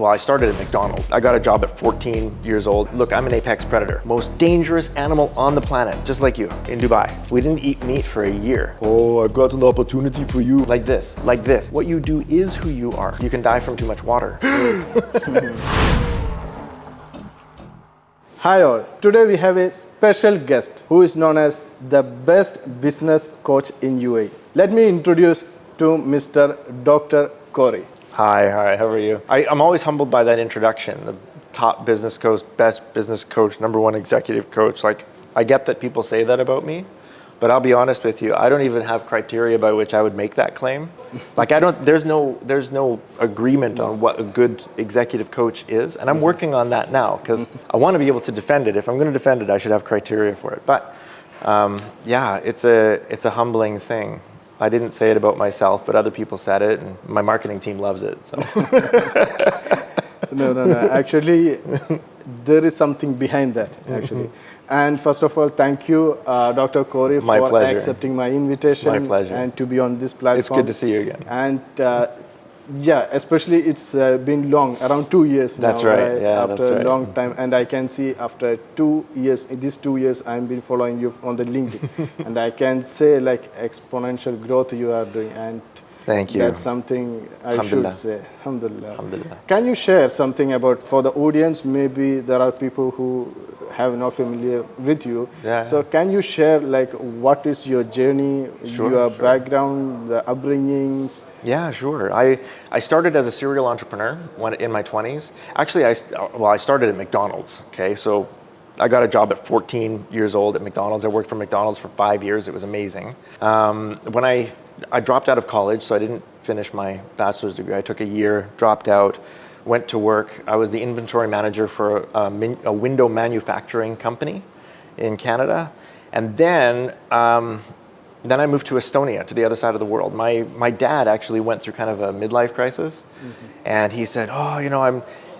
I started at McDonald. I got a job at 14 years old. Look, I'm an apex predator. Most dangerous animal on the planet, just like you, in Dubai. We didn't eat meat for a year. Oh, I've got an opportunity for you. Like this, like this. What you do is who you are. You can die from too much water. Hi all, today we have a special guest who is known as the best business coach in UAE. Let me introduce to Mr. Dr. Corrie. Hi, how are you? I'm always humbled by that introduction. The top business coach, best business coach, #1 executive coach. Like, I get that people say that about me, but I'll be honest with you, I don't even have criteria by which I would make that claim. Like, there's no agreement on what a good executive coach is, and I'm working on that now because I want to be able to defend it. If I'm going to defend it, I should have criteria for it. But yeah, it's a humbling thing. I didn't say it about myself, but other people said it, and my marketing team loves it. So. No. Actually, there is something behind that, actually. And first of all, thank you, Dr. Corrie, for accepting my invitation. My pleasure. And to be on this platform. It's good to see you again. And yeah, especially it's been long, around 2 years now. That's right. Yeah, after a long time. And I can see after 2 years, in these 2 years, I've been following you on the LinkedIn. And I can say like exponential growth you are doing. And thank you. That's something I should say. Alhamdulillah. Alhamdulillah. Can you share something about, for the audience, maybe there are people who have not familiar with you. Yeah. So can you share like what is your journey, your background, the upbringings? Yeah, sure. I started as a serial entrepreneur in my 20s. Actually, I started at McDonald's. Okay, so I got a job at 14 years old at McDonald's. I worked for McDonald's for 5 years. It was amazing. When I dropped out of college, so I didn't finish my bachelor's degree. I took a year, dropped out, went to work. I was the inventory manager for a window manufacturing company in Canada. And then I moved to Estonia, to the other side of the world. My dad actually went through kind of a midlife crisis. And he said,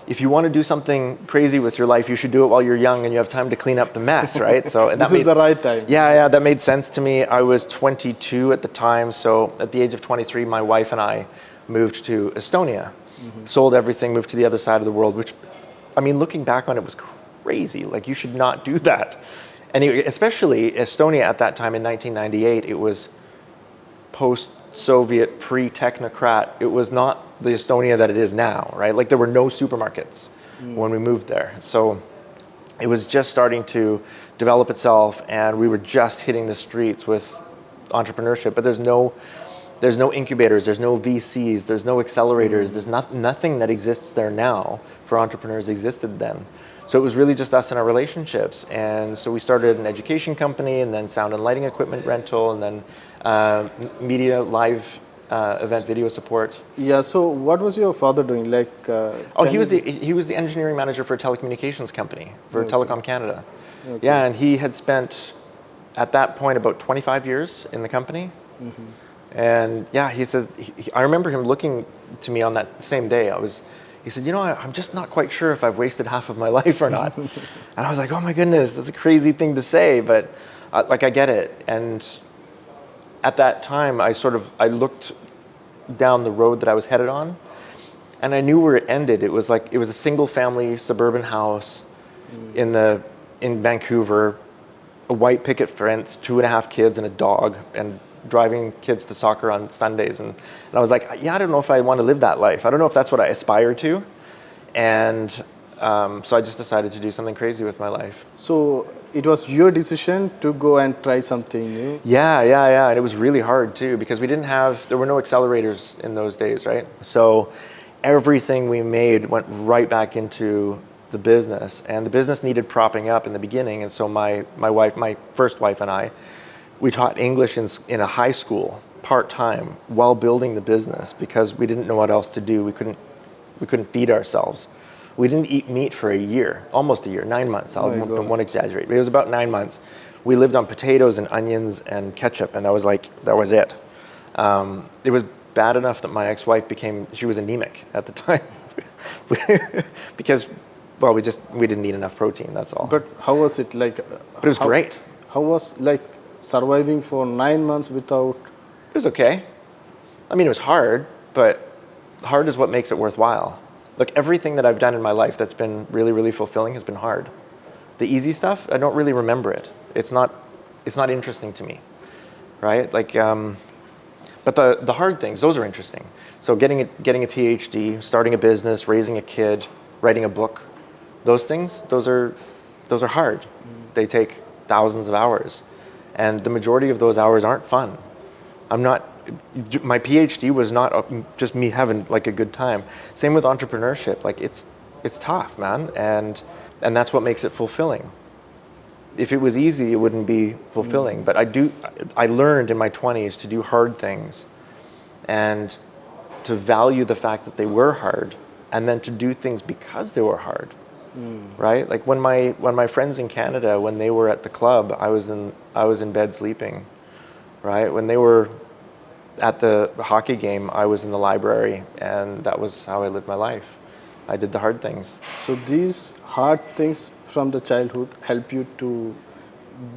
if you want to do something crazy with your life, you should do it while you're young and you have time to clean up the mess, right? So and this is the right time. Yeah, that made sense to me. I was 22 at the time. So at the age of 23, my wife and I moved to Estonia, sold everything, moved to the other side of the world, which, I mean, looking back on it was crazy. Like, you should not do that. And especially Estonia at that time in 1998, it was post-Soviet, pre-technocrat. It was not the Estonia that it is now, right? Like, there were no supermarkets when we moved there. So it was just starting to develop itself, and we were just hitting the streets with entrepreneurship. But there's no incubators, there's no VCs, there's no accelerators, there's nothing that exists there now for entrepreneurs existed then. So it was really just us and our relationships. And so we started an education company, and then sound and lighting equipment rental, and then media live event video support. Yeah, so what was your father doing? Like, he was the engineering manager for a telecommunications company, for Telecom Canada. Okay. Yeah, and he had spent, at that point, about 25 years in the company. And yeah, he says, I remember him looking to me on that same day. He said, I'm just not quite sure if I've wasted half of my life or not. And I was like, oh my goodness, that's a crazy thing to say, but I get it. And at that time, I looked down the road that I was headed on, and I knew where it ended. It was a single family suburban house in Vancouver, a white picket fence, 2.5 kids and a dog, and driving kids to soccer on Sundays. And I was like, I don't know if I want to live that life. I don't know if that's what I aspire to. And so I just decided to do something crazy with my life. So it was your decision to go and try something new? Yeah. And it was really hard too, because there were no accelerators in those days, right? So everything we made went right back into the business, and the business needed propping up in the beginning. And so my first wife and I, we taught English in a high school part-time while building the business, because we didn't know what else to do. We couldn't feed ourselves. We didn't eat meat for a year, almost a year, 9 months. I won't exaggerate, but it was about 9 months. We lived on potatoes and onions and ketchup, and that was it. It was bad enough that my ex-wife she was anemic at the time, because, well, we didn't eat enough protein, that's all. But how was it like? But it was great. How was like surviving for 9 months without? It was okay. I mean, it was hard, but hard is what makes it worthwhile. Look, everything that I've done in my life that's been really, really fulfilling has been hard. The easy stuff, I don't really remember it. It's not interesting to me, right? Like, but the hard things, those are interesting. So getting a PhD, starting a business, raising a kid, writing a book, those things, those are hard. They take thousands of hours, and the majority of those hours aren't fun. My PhD was not just me having like a good time. Same with entrepreneurship. Like it's tough, man, and that's what makes it fulfilling. If it was easy, it wouldn't be fulfilling. But I learned in my 20s to do hard things, and to value the fact that they were hard, and then to do things because they were hard. Right? Like when my friends in Canada, when they were at the club, I was in bed sleeping. Right? When they were at the hockey game, I was in the library, and that was how I lived my life. I did the hard things. So these hard things from the childhood help you to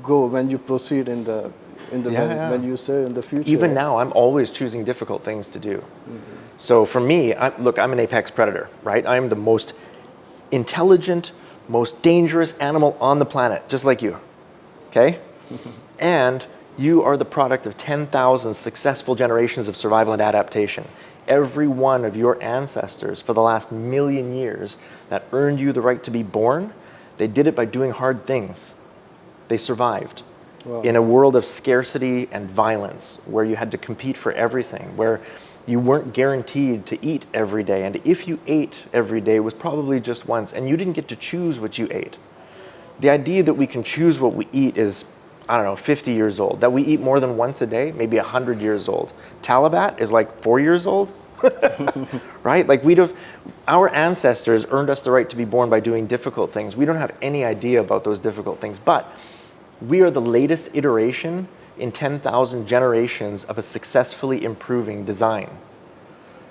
go when you proceed in the when you say in the future. Even now, I'm always choosing difficult things to do. So for me, I'm an apex predator, right? I'm the most intelligent, most dangerous animal on the planet, just like you. Okay? And you are the product of 10,000 successful generations of survival and adaptation. Every one of your ancestors for the last million years that earned you the right to be born, they did it by doing hard things. They survived. Wow. In a world of scarcity and violence, where you had to compete for everything, where you weren't guaranteed to eat every day. And if you ate every day, it was probably just once, and you didn't get to choose what you ate. The idea that we can choose what we eat is, I don't know, 50 years old. That we eat more than once a day, maybe 100 years old. Talabat is like 4 years old, right? Like our ancestors earned us the right to be born by doing difficult things. We don't have any idea about those difficult things, but we are the latest iteration in 10,000 generations of a successfully improving design.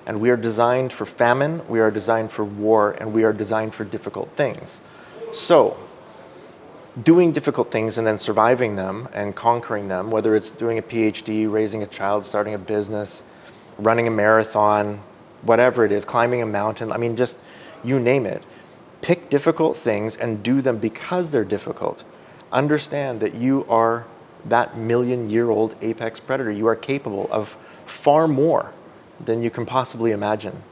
And we are designed for famine, we are designed for war, and we are designed for difficult things. So, doing difficult things and then surviving them and conquering them, whether it's doing a PhD, raising a child, starting a business, running a marathon, whatever it is, climbing a mountain, I mean, just you name it. Pick difficult things and do them because they're difficult. Understand that you are that million-year-old apex predator. You are capable of far more than you can possibly imagine.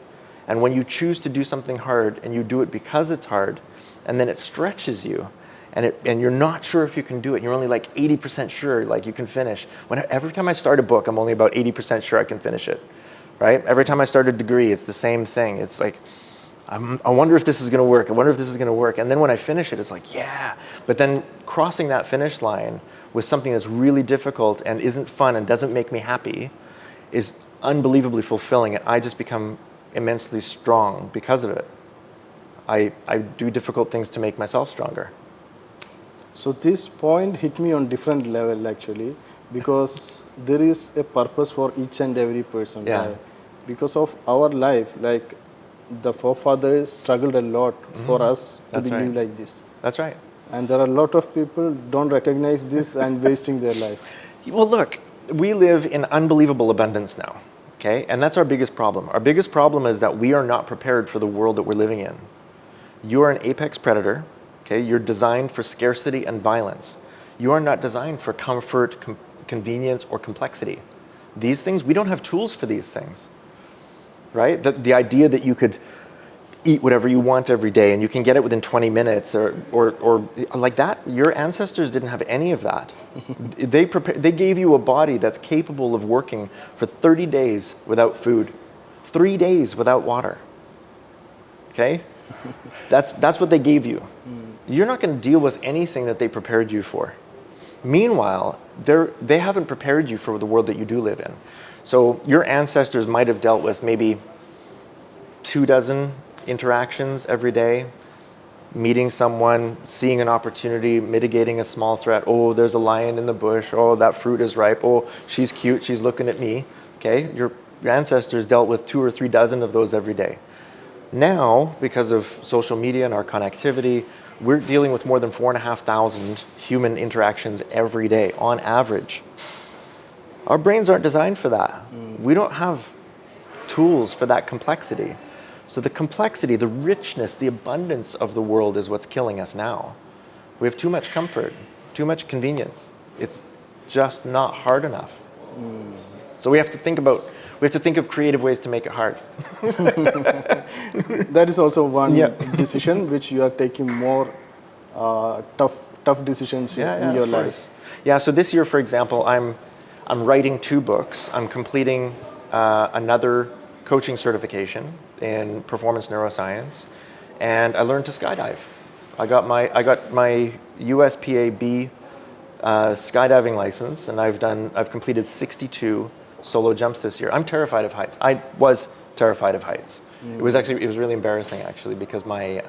And when you choose to do something hard and you do it because it's hard, and then it stretches you, and you're not sure if you can do it, you're only like 80% sure like you can finish. Every time I start a book, I'm only about 80% sure I can finish it, right? Every time I start a degree, it's the same thing. It's like, I wonder if this is going to work. I wonder if this is going to work. And then when I finish it, it's like, yeah. But then crossing that finish line with something that's really difficult and isn't fun and doesn't make me happy is unbelievably fulfilling. And I just become immensely strong because of it. I do difficult things to make myself stronger. So this point hit me on different level actually, because there is a purpose for each and every person. Yeah. Right? Because of our life, like the forefathers struggled a lot for us to live like this. That's right. And there are a lot of people don't recognize this and wasting their life. Well, look, we live in unbelievable abundance now, okay? And that's our biggest problem. Our biggest problem is that we are not prepared for the world that we're living in. You are an apex predator, okay? You're designed for scarcity and violence. You are not designed for comfort, convenience, or complexity. These things, we don't have tools for these things, right? The idea that you could eat whatever you want every day and you can get it within 20 minutes or like that, your ancestors didn't have any of that. They gave you a body that's capable of working for 30 days without food, 3 days without water, okay? That's what they gave you. You're not going to deal with anything that they prepared you for. Meanwhile, they haven't prepared you for the world that you do live in. So your ancestors might have dealt with maybe 24 interactions every day, meeting someone, seeing an opportunity, mitigating a small threat. Oh, there's a lion in the bush. Oh, that fruit is ripe. Oh, she's cute. She's looking at me. Okay, your ancestors dealt with 2 or 3 dozen of those every day. Now, because of social media and our connectivity, we're dealing with more than 4,500 human interactions every day on average. Our brains aren't designed for that. We don't have tools for that complexity. So the complexity, the richness, the abundance of the world is what's killing us now. We have too much comfort, too much convenience. It's just not hard enough. So we have to think of creative ways to make it hard. That is also one decision which you are taking more tough decisions in your life. Yeah, so this year, for example, I'm writing 2 books. I'm completing another coaching certification in performance neuroscience, and I learned to skydive. I got my USPA B skydiving license, and I've completed 62 solo jumps this year. I'm terrified of heights. I was terrified of heights. It was really embarrassing actually, because my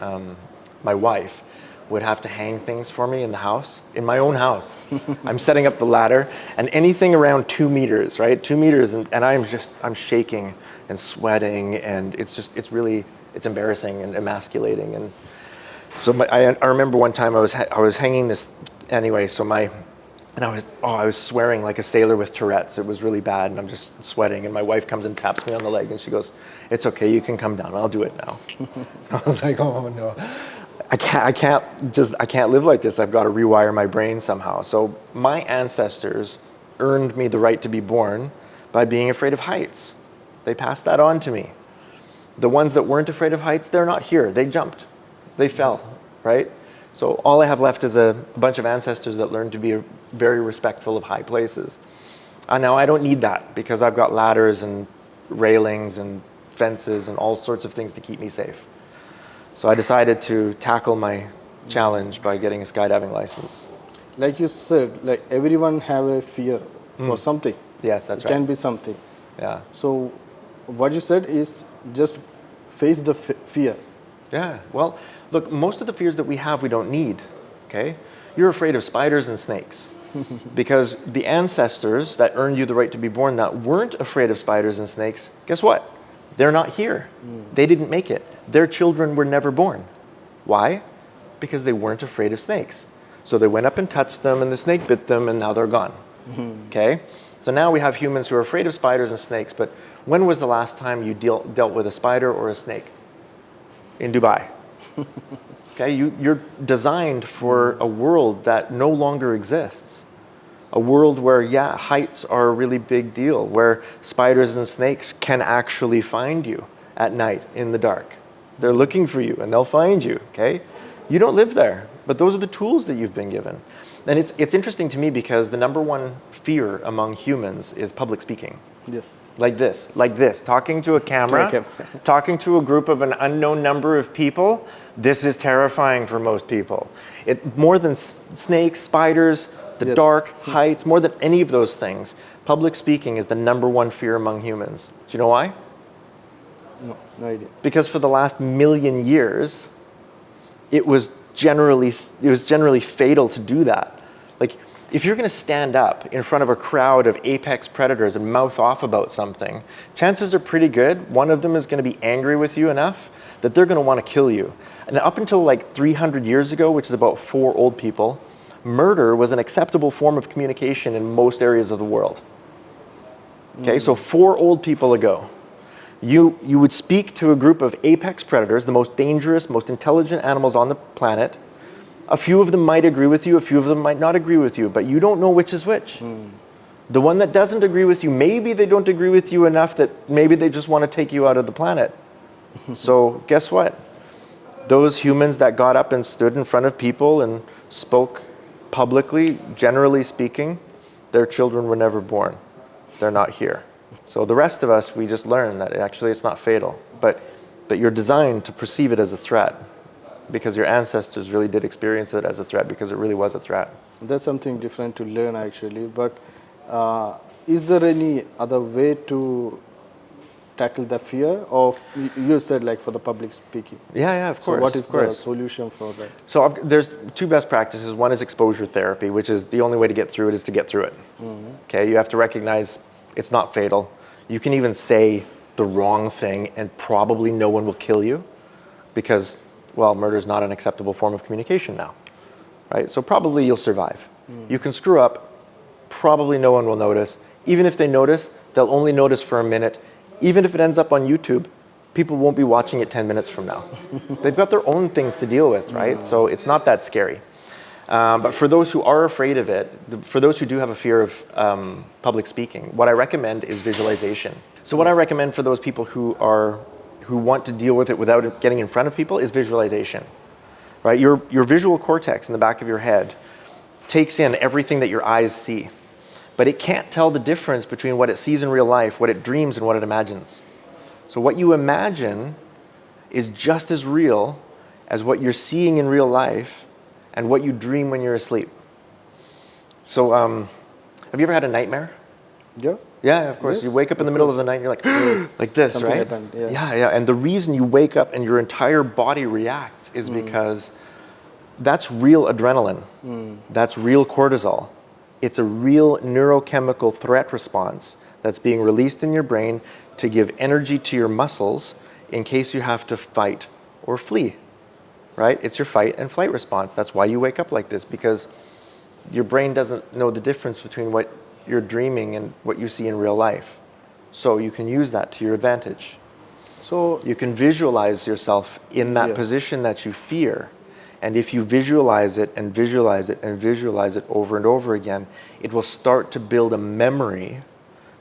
wife would have to hang things for me in the house, in my own house. I'm setting up the ladder, and anything around 2 meters, right? 2 meters, and I'm shaking and sweating, and it's embarrassing and emasculating. And so I remember one time I was hanging this anyway. So I was swearing like a sailor with Tourette's. It was really bad, and I'm just sweating. And my wife comes and taps me on the leg, and she goes, "It's okay, you can come down. I'll do it now." I was like, "Oh no, I can't live like this. I've got to rewire my brain somehow." So my ancestors earned me the right to be born by being afraid of heights. They passed that on to me. The ones that weren't afraid of heights, they're not here. They jumped. They fell, right? So all I have left is a bunch of ancestors that learned to be very respectful of high places. Now I don't need that, because I've got ladders and railings and fences and all sorts of things to keep me safe. So I decided to tackle my challenge by getting a skydiving license. Like you said, like everyone have a fear for something. Yes, that's it right. Can be something. Yeah. So what you said is just face the fear. Yeah. Well, look, most of the fears that we have, we don't need. Okay. You're afraid of spiders and snakes because the ancestors that earned you the right to be born that weren't afraid of spiders and snakes, guess what? They're not here. They didn't make it. Their children were never born. Why? Because they weren't afraid of snakes. So they went up and touched them, and the snake bit them, and now they're gone. Okay? So now we have humans who are afraid of spiders and snakes, but when was the last time you dealt with a spider or a snake? In Dubai. Okay? You're designed for a world that no longer exists. A world where, heights are a really big deal, where spiders and snakes can actually find you at night in the dark. They're looking for you, and they'll find you, okay? You don't live there, but those are the tools that you've been given. And it's interesting to me because the number one fear among humans is public speaking. Yes. Like this, talking to a camera, talking to a group of an unknown number of people. This is terrifying for most people. More than snakes, spiders, the dark, heights, more than any of those things, public speaking is the number one fear among humans. Do you know why? No idea. Because for the last 1,000,000 years, it was generally fatal to do that. Like, if you're going to stand up in front of a crowd of apex predators and mouth off about something, chances are pretty good one of them is going to be angry with you enough that they're going to want to kill you. And up until like 300 years ago, which is about 4 old people, murder was an acceptable form of communication in most areas of the world. Okay, so 4 old people ago, you would speak to a group of apex predators, the most dangerous, most intelligent animals on the planet. A few of them might agree with you, a few of them might not agree with you, but you don't know which is which. The one that doesn't agree with you, maybe they don't agree with you enough that maybe they just want to take you out of the planet. So guess what? Those humans that got up and stood in front of people and spoke publicly, generally speaking, their children were never born. They're not here. So the rest of us, we just learn that actually it's not fatal, but you're designed to perceive it as a threat because your ancestors really did experience it as a threat because it really was a threat. That's something different to learn actually, but is there any other way to tackle the fear of, you said like for the public speaking? Yeah, of course. So what is the solution for that? So there's 2 best practices. One is exposure therapy, which is the only way to get through it is to get through it. Okay, you have to recognize it's not fatal. You can even say the wrong thing and probably no one will kill you because, well, murder is not an acceptable form of communication now, right? So probably you'll survive. You can screw up, probably no one will notice. Even if they notice, they'll only notice for a minute. Even if it ends up on YouTube, people won't be watching it 10 minutes from now. They've got their own things to deal with, right? So it's not that scary. But for those who are afraid of it, for those who do have a fear of public speaking, what I recommend is visualization. So what I recommend for those people who want to deal with it without it getting in front of people is visualization, right? Your visual cortex in the back of your head takes in everything that your eyes see, but it can't tell the difference between what it sees in real life, what it dreams, and what it imagines. So what you imagine is just as real as what you're seeing in real life and what you dream when you're asleep. So have you ever had a nightmare? Yeah. Yeah, of course. Yes, You wake up in the middle of the night and you're like, like this, Something right? happened, yeah. Yeah. And the reason you wake up and your entire body reacts is because that's real adrenaline. That's real cortisol. It's a real neurochemical threat response that's being released in your brain to give energy to your muscles in case you have to fight or flee, right? It's your fight and flight response. That's why you wake up like this, because your brain doesn't know the difference between what you're dreaming and what you see in real life. So you can use that to your advantage. So You can visualize yourself in that position that you fear. And if you visualize it and visualize it and visualize it over and over again, it will start to build a memory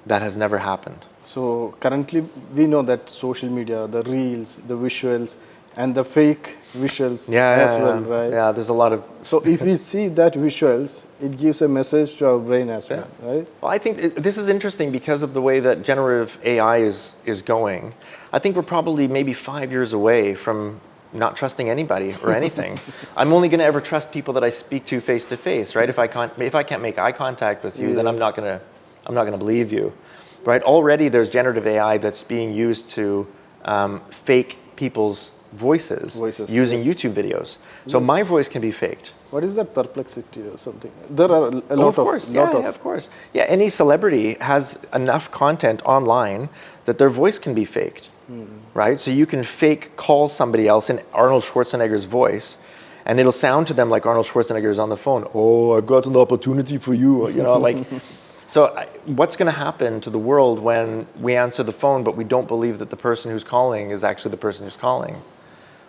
that has never happened. So currently we know that social media, the reels, the visuals, and the fake visuals right? Yeah, there's a lot of... So if we see that visuals, it gives a message to our brain as well, right? Well, I think this is interesting because of the way that generative AI is going. I think we're probably maybe 5 years away from not trusting anybody or anything. I'm only going to ever trust people that I speak to face, right? If I can't make eye contact with you, then I'm not going to believe you, right? Already there's generative AI that's being used to fake people's voices using YouTube videos. So my voice can be faked. What is that perplexity or something? There are a lot of course. Yeah, any celebrity has enough content online that their voice can be faked, right? So you can fake call somebody else in Arnold Schwarzenegger's voice, and it'll sound to them like Arnold Schwarzenegger is on the phone. Oh, I've got an opportunity for you, like. So what's going to happen to the world when we answer the phone, but we don't believe that the person who's calling is actually the person who's calling?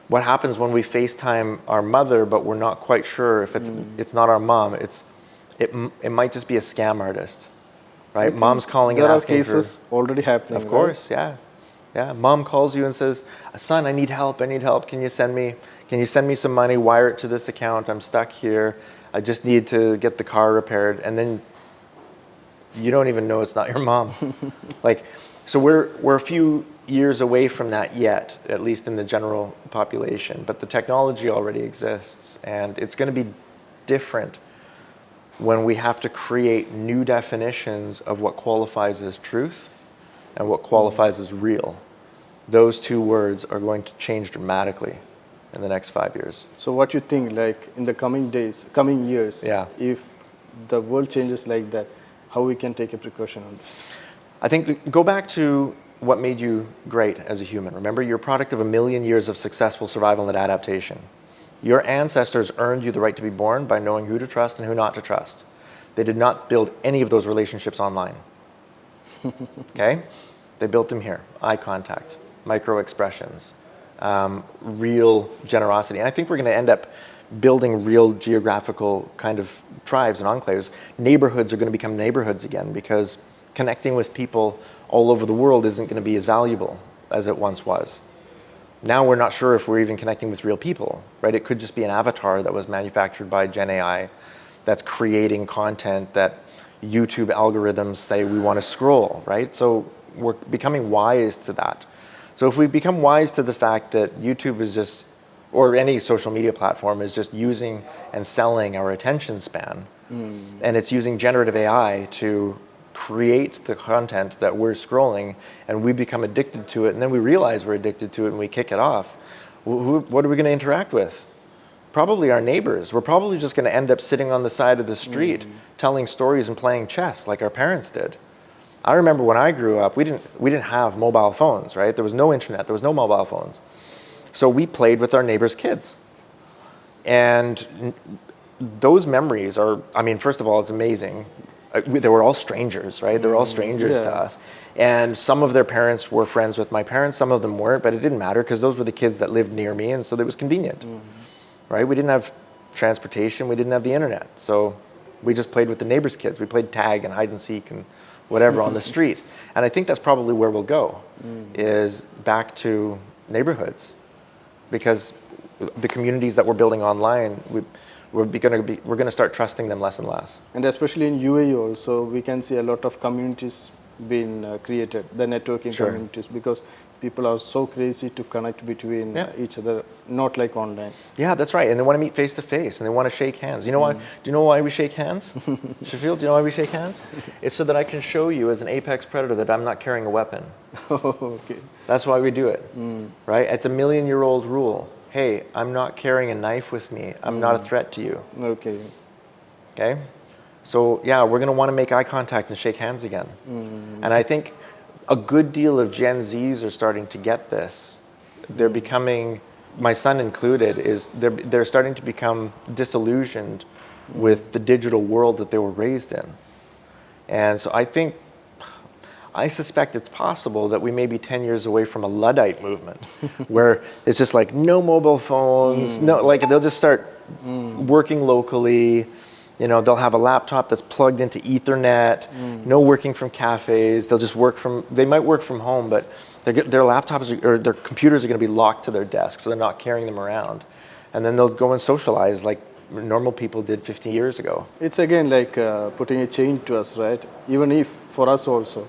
What happens when we FaceTime our mother, but we're not quite sure if it's not our mom? It might just be a scam artist, right? Mom's calling and asking for... There are cases already happening. Of course, right? Yeah. Mom calls you and says, "Son, I need help. Can you send me some money? Wire it to this account. I'm stuck here. I just need to get the car repaired." And then you don't even know it's not your mom. So we're a few years away from that yet, at least in the general population. But the technology already exists, and it's going to be different when we have to create new definitions of what qualifies as truth and what qualifies as real. Those two words are going to change dramatically in the next 5 years. So what you think, like in the coming years, if the world changes like that, how we can take a precaution on that? I think go back to what made you great as a human. Remember, you're a product of 1 million years of successful survival and adaptation. Your ancestors earned you the right to be born by knowing who to trust and who not to trust. They did not build any of those relationships online. Okay? They built them here. Eye contact, micro expressions, real generosity. And I think we're going to end up building real geographical kind of tribes and enclaves. Neighborhoods are going to become neighborhoods again, because connecting with people all over the world isn't going to be as valuable as it once was. Now we're not sure if we're even connecting with real people, right? It could just be an avatar that was manufactured by Gen AI that's creating content that YouTube algorithms say we want to scroll, right? So we're becoming wise to that. So if we become wise to the fact that YouTube is just, or any social media platform is just using and selling our attention span, and it's using generative AI to create the content that we're scrolling, and we become addicted to it, and then we realize we're addicted to it and we kick it off, what are we going to interact with? Probably our neighbors. We're probably just going to end up sitting on the side of the street telling stories and playing chess like our parents did. I remember when I grew up, we didn't have mobile phones, right? There was no internet, there was no mobile phones. So we played with our neighbors' kids. And those memories are, I mean, first of all, it's amazing they were all strangers, right? They were all strangers to Yeah. us. And some of their parents were friends with my parents, some of them weren't, but it didn't matter because those were the kids that lived near me, and so it was convenient, right? We didn't have transportation, we didn't have the internet, so we just played with the neighbors' kids. We played tag and hide and seek and whatever on the street. And I think that's probably where we'll go, is back to neighborhoods, because the communities that we're building online, we're going to start trusting them less and less. And especially in UAE also, we can see a lot of communities being created, the networking Sure. communities, because people are so crazy to connect between each other, not like online. Yeah, that's right. And they want to meet face to face, and they want to shake hands. You know why? Do you know why we shake hands? Shafiel, do you know why we shake hands? It's so that I can show you as an apex predator that I'm not carrying a weapon. Okay. That's why we do it, right? It's a million-year-old rule. Hey, I'm not carrying a knife with me. I'm not a threat to you. Okay. Okay? So yeah, we're going to want to make eye contact and shake hands again. And I think a good deal of Gen Zs are starting to get this. They're becoming, my son included, they're starting to become disillusioned with the digital world that they were raised in. And so I suspect it's possible that we may be 10 years away from a Luddite movement where it's just like no mobile phones, no, like they'll just start working locally. You know, they'll have a laptop that's plugged into Ethernet, no working from cafes. They'll just they might work from home, but their laptops or their computers are going to be locked to their desks, so they're not carrying them around. And then they'll go and socialize like normal people did 50 years ago. It's again like putting a chain to us, right? Even if for us also,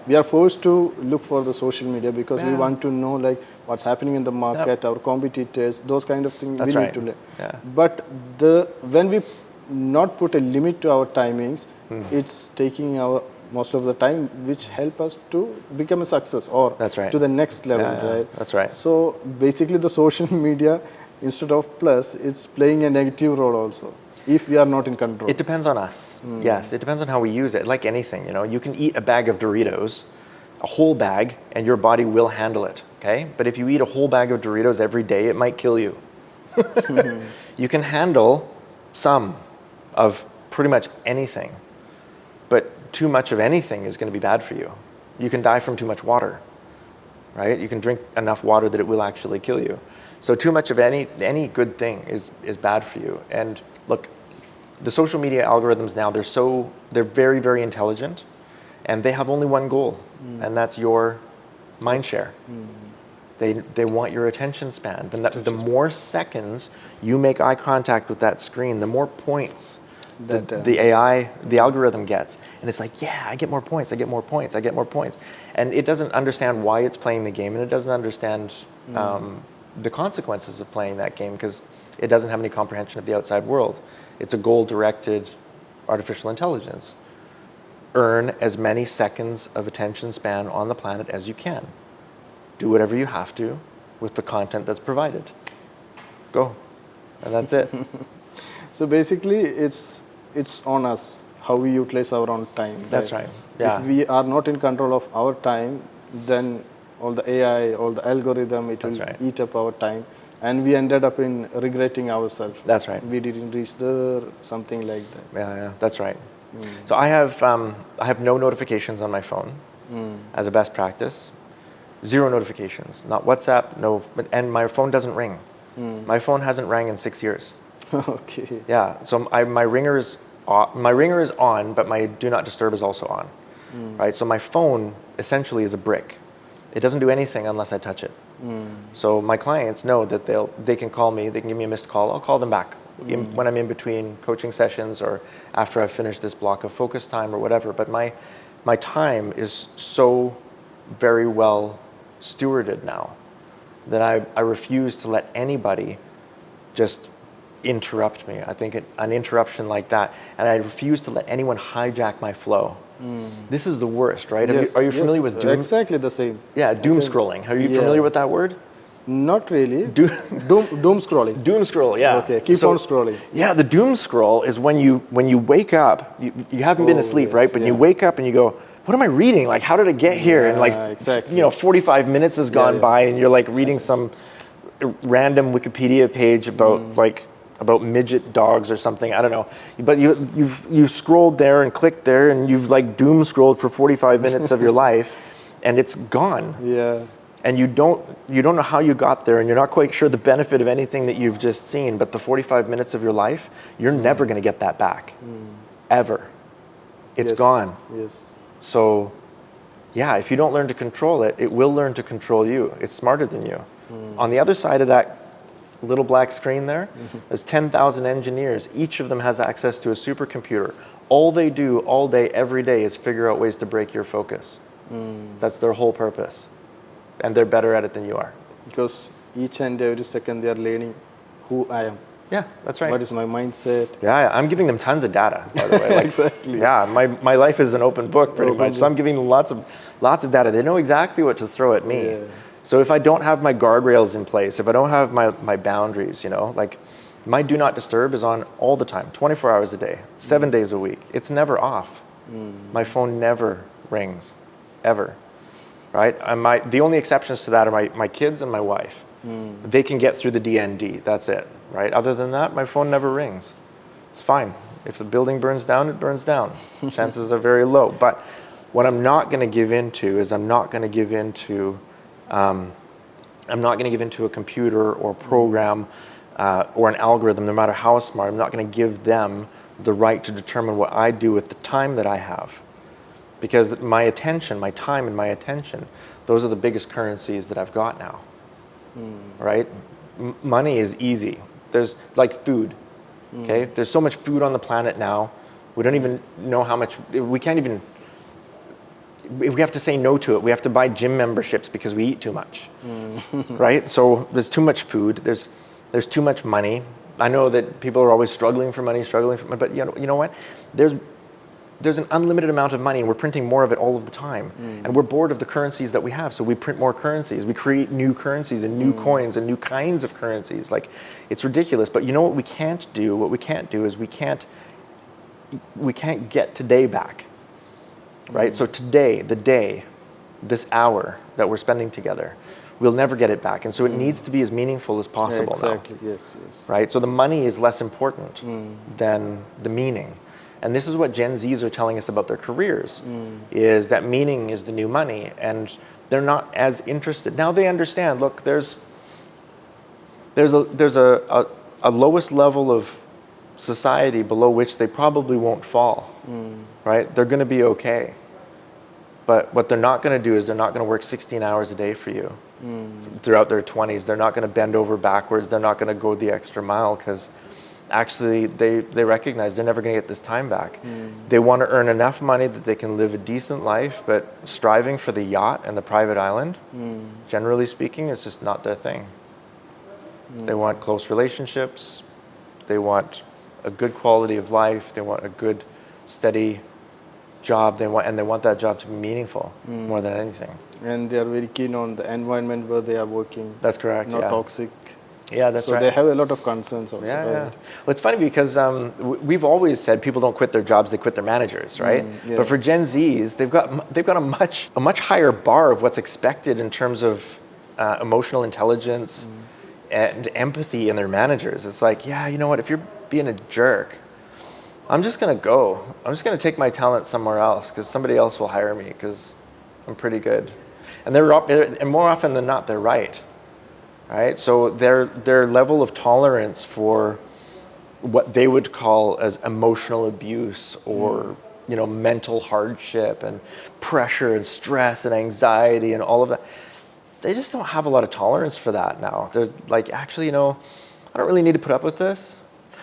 we are forced to look for the social media because we want to know like what's happening in the market, our competitors, those kind of things. That's we right. need to learn. Yeah. But when we not put a limit to our timings, it's taking our most of the time, which help us to become a success or That's right. to the next level, right? That's right. So basically, the social media, instead of plus, it's playing a negative role also, if we are not in control. It depends on us. Yes, it depends on how we use it. Like anything, you know, you can eat a bag of Doritos, a whole bag, and your body will handle it, okay? But if you eat a whole bag of Doritos every day, it might kill you. You can handle some of pretty much anything, but too much of anything is going to be bad for you. You can die from too much water, right? You can drink enough water that it will actually kill you. So too much of any good thing is bad for you. And look, the social media algorithms now, they're very, very intelligent, and they have only one goal, and that's your mind share. They want your attention span. The more seconds you make eye contact with that screen, the more points the AI, the algorithm gets. And it's like, yeah, I get more points, I get more points, I get more points. And it doesn't understand why it's playing the game, and it doesn't understand the consequences of playing that game, because it doesn't have any comprehension of the outside world. It's a goal-directed artificial intelligence. Earn as many seconds of attention span on the planet as you can. Do whatever you have to with the content that's provided. Go. And that's it. So basically, it's on us how we utilize our own time. That's right. Yeah. If we are not in control of our time, then all the AI, all the algorithm, it will eat up our time, and we ended up in regretting ourselves. That's right. We didn't reach there, something like that. Yeah, that's right. So I have no notifications on my phone as a best practice. 0 notifications, not WhatsApp, and my phone doesn't ring. My phone hasn't rang in 6 years. Okay. Yeah, so my ringer is on, but my do not disturb is also on, right? So my phone essentially is a brick. It doesn't do anything unless I touch it. So my clients know that they can call me, they can give me a missed call, I'll call them back when I'm in between coaching sessions or after I've finished this block of focus time or whatever. But my time is so very well stewarded now that I refuse to let anybody just interrupt me. I think an interruption like that, and I refuse to let anyone hijack my flow. This is the worst, right? Yes, Are you familiar with doom? Exactly the same. Yeah, doom scrolling. Are you familiar with that word? Not really. Doom scrolling. Doom scroll, yeah. Okay, keep on scrolling. Yeah, the doom scroll is when you wake up, you haven't been asleep, right? But you wake up and you go, what am I reading? Like, how did I get here? And like, exactly. 45 minutes has gone by, and you're like reading some random Wikipedia page about like about midget dogs or something. I don't know. But you've scrolled there and clicked there and you've like doom scrolled for 45 minutes of your life and it's gone. Yeah. And you don't know how you got there and you're not quite sure the benefit of anything that you've just seen, but the 45 minutes of your life, you're never going to get that back. Ever. It's gone. Yes. So yeah, if you don't learn to control it, it will learn to control you. It's smarter than you. On the other side of that little black screen there, there's 10,000 engineers. Each of them has access to a supercomputer. All they do all day, every day is figure out ways to break your focus. That's their whole purpose. And they're better at it than you are. Because each and every second they are learning who I am. Yeah, that's right. What is my mindset? Yeah, I'm giving them tons of data, by the way. Like, exactly. Yeah, my life is an open book pretty much. So I'm giving them lots of data. They know exactly what to throw at me. Yeah. So if I don't have my guardrails in place, if I don't have my boundaries, like my do not disturb is on all the time, 24 hours a day, 7 days a week. It's never off. My phone never rings, ever. Right? The only exceptions to that are my kids and my wife. They can get through the DND, that's it. Right? Other than that, my phone never rings. It's fine. If the building burns down, it burns down. Chances are very low. But what I'm not going to give into is I'm not going to give into a computer or program or an algorithm, no matter how smart. I'm not going to give them the right to determine what I do with the time that I have. Because my attention, my time and my attention, those are the biggest currencies that I've got now. Right? Money is easy. There's like food. Okay? There's so much food on the planet now. We don't even know how much, we can't even, we have to say no to it. We have to buy gym memberships because we eat too much. Right? So there's too much food. There's too much money. I know that people are always struggling for money, but you know what? There's an unlimited amount of money and we're printing more of it all of the time. And we're bored of the currencies that we have, so we print more currencies. We create new currencies and new coins and new kinds of currencies. Like, it's ridiculous. But you know what we can't do? What we can't do is we can't get today back. Right? So today, the day, this hour that we're spending together, we'll never get it back. And so it needs to be as meaningful as possible now. Exactly, yes. Right? So the money is less important than the meaning. And this is what Gen Zs are telling us about their careers, is that meaning is the new money, and they're not as interested. Now they understand, look, there's a lowest level of society below which they probably won't fall, right? They're gonna be okay. But what they're not gonna do is they're not gonna work 16 hours a day for you throughout their 20s. They're not gonna bend over backwards. They're not gonna go the extra mile because actually they recognize they're never going to get this time back. They want to earn enough money that they can live a decent life, but striving for the yacht and the private island, generally speaking, is just not their thing. They want close relationships. They want a good quality of life. They want a good, steady job. They want that job to be meaningful more than anything. And they are very keen on the environment where they are working. That's correct. Not toxic. Yeah, that's right. So they have a lot of concerns also. Yeah, right? yeah. Well, it's funny because we've always said people don't quit their jobs; they quit their managers, right? Yeah. But for Gen Zs, they've got a much higher bar of what's expected in terms of emotional intelligence and empathy in their managers. It's like, yeah, you know what? If you're being a jerk, I'm just gonna go. I'm just gonna take my talent somewhere else because somebody else will hire me because I'm pretty good. And and more often than not, they're right. Right? So their level of tolerance for what they would call as emotional abuse or mental hardship and pressure and stress and anxiety and all of that, they just don't have a lot of tolerance for that now. They're like, actually, I don't really need to put up with this.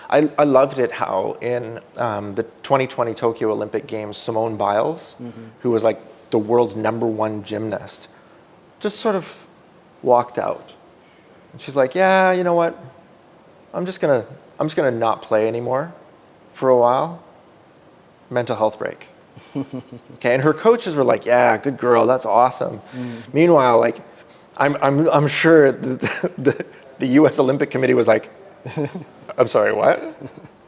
I loved it how in the 2020 Tokyo Olympic Games, Simone Biles, who was like the world's #1 gymnast, just sort of walked out. And she's like, yeah, you know what? I'm just gonna not play anymore for a while. Mental health break. Okay, and her coaches were like, yeah, good girl, that's awesome. Meanwhile, like, I'm sure the U.S. Olympic Committee was like, I'm sorry, what?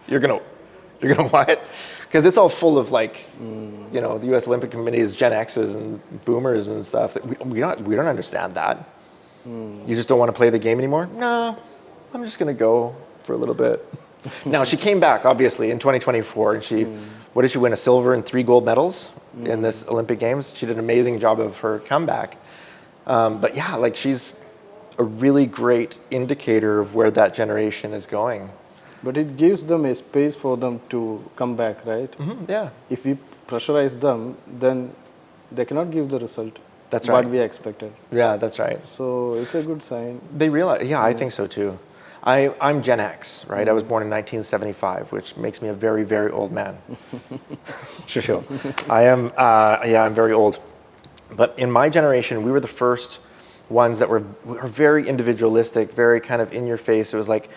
You're gonna what? Because it's all full of like, the U.S. Olympic Committee is Gen X's and Boomers and stuff. That we don't understand that. You just don't want to play the game anymore? No, I'm just going to go for a little bit. Now, she came back, obviously, in 2024, and what did she win, a silver and 3 gold medals in this Olympic Games? She did an amazing job of her comeback. But yeah, like she's a really great indicator of where that generation is going. But it gives them a space for them to come back, right? Yeah. If we pressurize them, then they cannot give the result. That's right. What we expected. Yeah, that's right. So it's a good sign. They realize, yeah, I think so too. I'm Gen X, right? I was born in 1975, which makes me a very, very old man. Sure. I am, I'm very old. But in my generation, we were the first ones that were very individualistic, very kind of in your face. It was like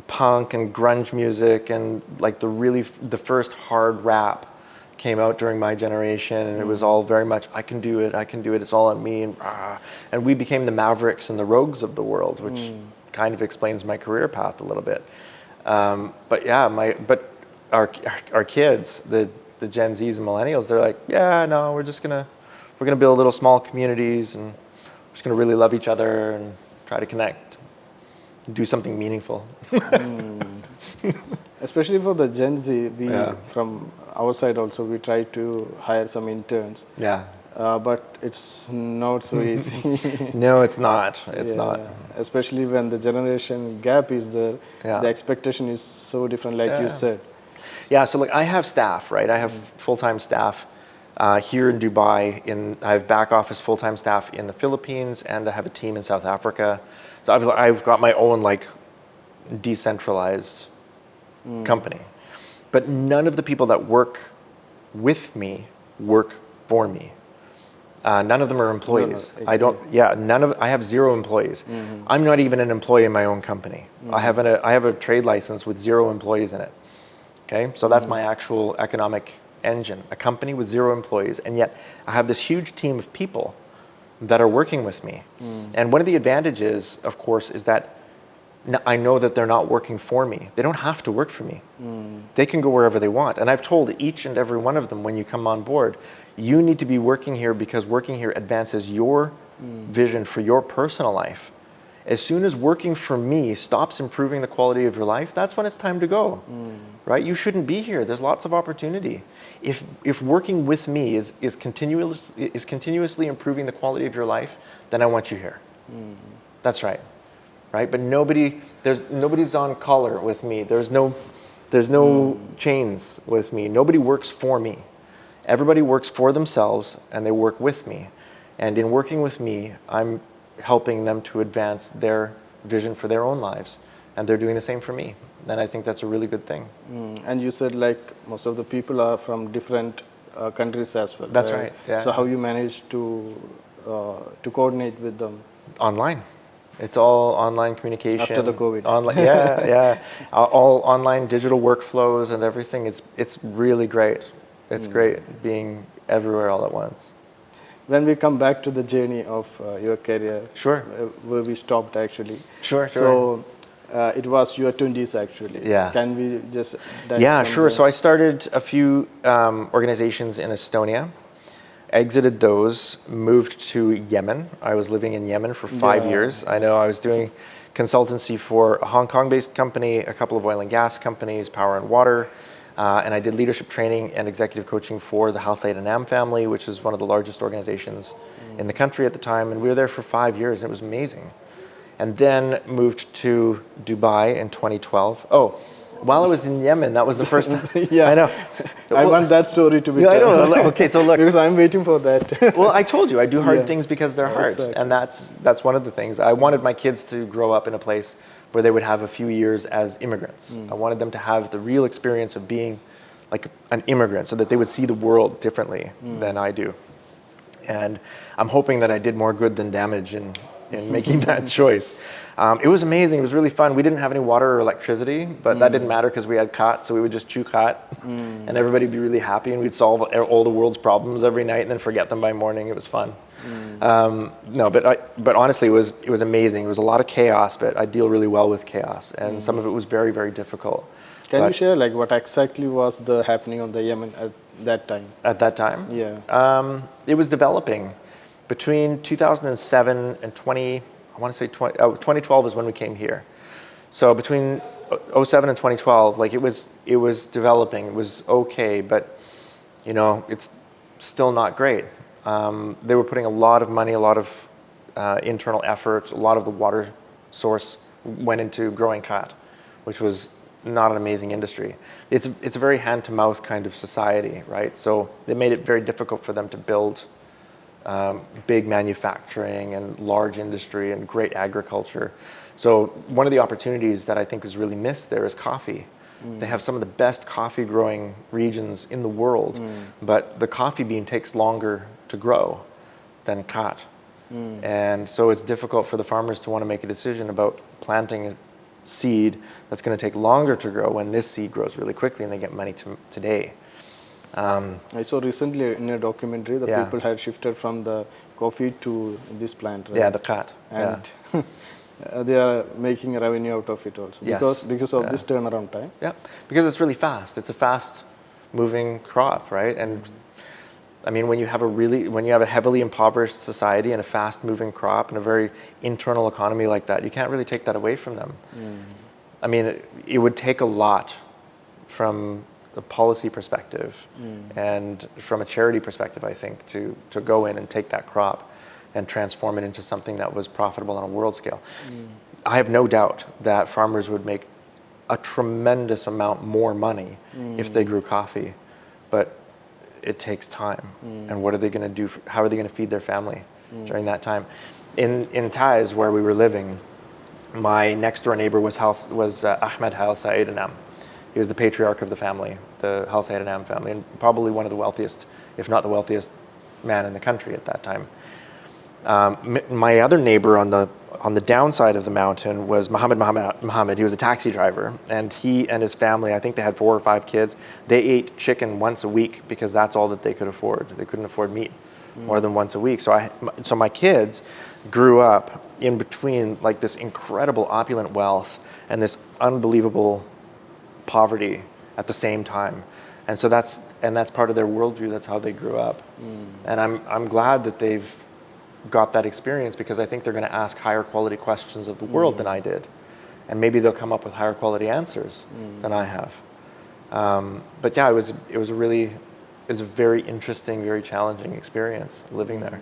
punk and grunge music, and like the first hard rap came out during my generation, and it was all very much, I can do it, it's all on me, and we became the Mavericks and the Rogues of the world, which kind of explains my career path a little bit. But yeah, our kids, the Gen Zs and millennials, they're like, yeah, no, we're gonna build little small communities, and we're just gonna really love each other and try to connect, do something meaningful. Especially for the Gen Z, from our side also, we try to hire some interns. Yeah. But it's not so easy. No, it's not. It's not. Especially when the generation gap is there, the expectation is so different, like you said. Yeah, so like I have staff, right? I have full-time staff here in Dubai. I have back office full-time staff in the Philippines, and I have a team in South Africa. So I've got my own like decentralized company. But none of the people that work with me work for me. None of them are employees. I have 0 employees. I'm not even an employee in my own company. I have a trade license with 0 employees in it. Okay, so that's my actual economic engine, a company with 0 employees, and yet I have this huge team of people that are working with me. And one of the advantages, of course, is that I know that they're not working for me. They don't have to work for me. They can go wherever they want. And I've told each and every one of them, when you come on board, you need to be working here because working here advances your vision for your personal life. As soon as working for me stops improving the quality of your life, that's when it's time to go, right? You shouldn't be here. There's lots of opportunity. If working with me is continuously improving the quality of your life, then I want you here. That's right. Right? But nobody's on collar with me. There's no chains with me. Nobody works for me. Everybody works for themselves, and they work with me. And in working with me, I'm helping them to advance their vision for their own lives, and they're doing the same for me. And I think that's a really good thing. And you said like most of the people are from different countries as well. That's right. Yeah. So how you manage to coordinate with them? Online. It's all online communication. After the COVID. Online, yeah. All online digital workflows and everything. It's really great. It's great being everywhere all at once. When we come back to the journey of your career, sure, where we stopped actually. Sure. So it was your 20s actually. Yeah. Can we just? Yeah, sure. So I started a few organizations in Estonia. Exited those, moved to Yemen. I was living in Yemen for 5 years. I know I was doing consultancy for a Hong Kong-based company, a couple of oil and gas companies, power and water, and I did leadership training and executive coaching for the Hal Said Anam family, which is one of the largest organizations in the country at the time, and we were there for 5 years. It was amazing. And then moved to Dubai in 2012. While I was in Yemen, that was the first time. Yeah, I know. I want that story to be told. I know. Okay, so look. Because I'm waiting for that. Well, I told you, I do hard things because they're hard. Exactly. And that's one of the things. I wanted my kids to grow up in a place where they would have a few years as immigrants. I wanted them to have the real experience of being like an immigrant so that they would see the world differently than I do. And I'm hoping that I did more good than damage in making that choice. It was amazing. It was really fun. We didn't have any water or electricity, but that didn't matter because we had khat, so we would just chew khat, and everybody would be really happy, and we'd solve all the world's problems every night and then forget them by morning. It was fun. But honestly, it was amazing. It was a lot of chaos, but I deal really well with chaos, and some of it was very, very difficult. Can you share like what exactly was happening on the Yemen at that time? At that time? Yeah. It was developing. Between 2007 and 2012 is when we came here. So between 07 and 2012, like it was developing. It was okay, but it's still not great. They were putting a lot of money, a lot of internal effort, a lot of the water source went into growing khat, which was not an amazing industry. It's a very hand-to-mouth kind of society, right? So it made it very difficult for them to build big manufacturing and large industry and great agriculture. So one of the opportunities that I think is really missed there is coffee. They have some of the best coffee growing regions in the world, but the coffee bean takes longer to grow than khat. And so it's difficult for the farmers to want to make a decision about planting a seed that's going to take longer to grow when this seed grows really quickly and they get money today. I saw recently in a documentary that people had shifted from the coffee to this plant, right? Yeah, the khat. And they are making a revenue out of it also because of this turnaround time. Yeah, because it's really fast. It's a fast moving crop, right? And I mean, when you have a heavily impoverished society and a fast moving crop and a very internal economy like that, you can't really take that away from them. I mean, it would take a lot from the policy perspective and from a charity perspective, I think, to go in and take that crop and transform it into something that was profitable on a world scale. I have no doubt that farmers would make a tremendous amount more money if they grew coffee, but it takes time. And what are they going to do? How are they going to feed their family during that time? In Taiz, where we were living, my next door neighbor was Ahmed Hal Said Anam. He was the patriarch of the family, the Hal Said Anam family, and probably one of the wealthiest, if not the wealthiest man in the country at that time. My other neighbor on the downside of the mountain was Muhammad. He was a taxi driver, and he and his family, I think they had 4 or 5 kids. They ate chicken once a week because that's all that they could afford. They couldn't afford meat more than once a week. So my kids grew up in between like this incredible opulent wealth and this unbelievable poverty at the same time. And so that's part of their worldview. That's how they grew up. And I'm glad that they've got that experience, because I think they're going to ask higher quality questions of the world than I did, and maybe they'll come up with higher quality answers than I have. But yeah, it was a very interesting, very challenging experience living there.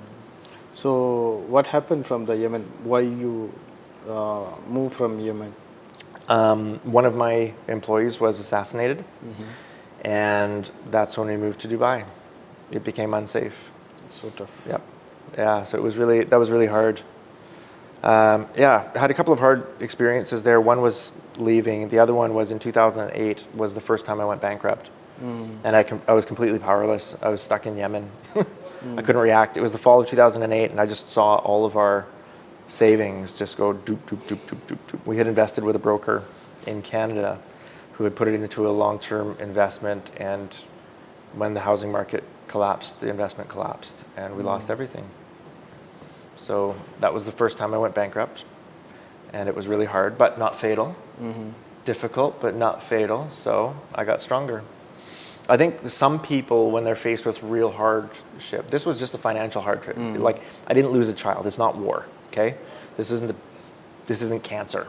So what happened from the Yemen? Why you moved from Yemen? One of my employees was assassinated, and that's when we moved to Dubai. It became unsafe. So tough. Yep. Yeah, so that was really hard. I had a couple of hard experiences there. One was leaving. The other one was in 2008 was the first time I went bankrupt. And I was completely powerless. I was stuck in Yemen. I couldn't react. It was the fall of 2008, and I just saw all of our savings just go doop, doop, doop, doop, doop, doop. We had invested with a broker in Canada who had put it into a long-term investment, and when the housing market collapsed, the investment collapsed, and we lost everything. So that was the first time I went bankrupt, and it was really hard, but not fatal. Difficult, but not fatal, so I got stronger. I think some people, when they're faced with real hardship, this was just a financial hardship. Like, I didn't lose a child. It's not war, okay? This isn't cancer.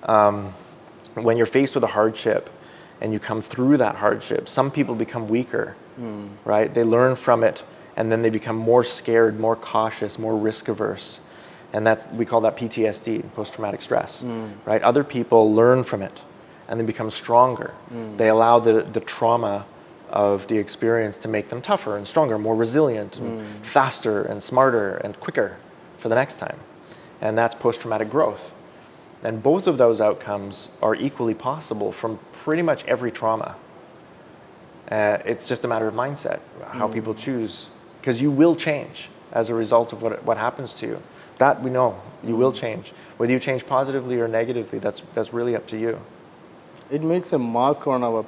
When you're faced with a hardship and you come through that hardship, some people become weaker, right? They learn from it, and then they become more scared, more cautious, more risk averse. And we call that PTSD, post-traumatic stress, right? Other people learn from it and then become stronger. They allow the trauma of the experience to make them tougher and stronger, more resilient, and faster and smarter and quicker for the next time. And that's post-traumatic growth. And both of those outcomes are equally possible from pretty much every trauma. It's just a matter of mindset, how people choose, because you will change as a result of what happens to you. That we know, you will change. Whether you change positively or negatively, that's really up to you. It makes a mark on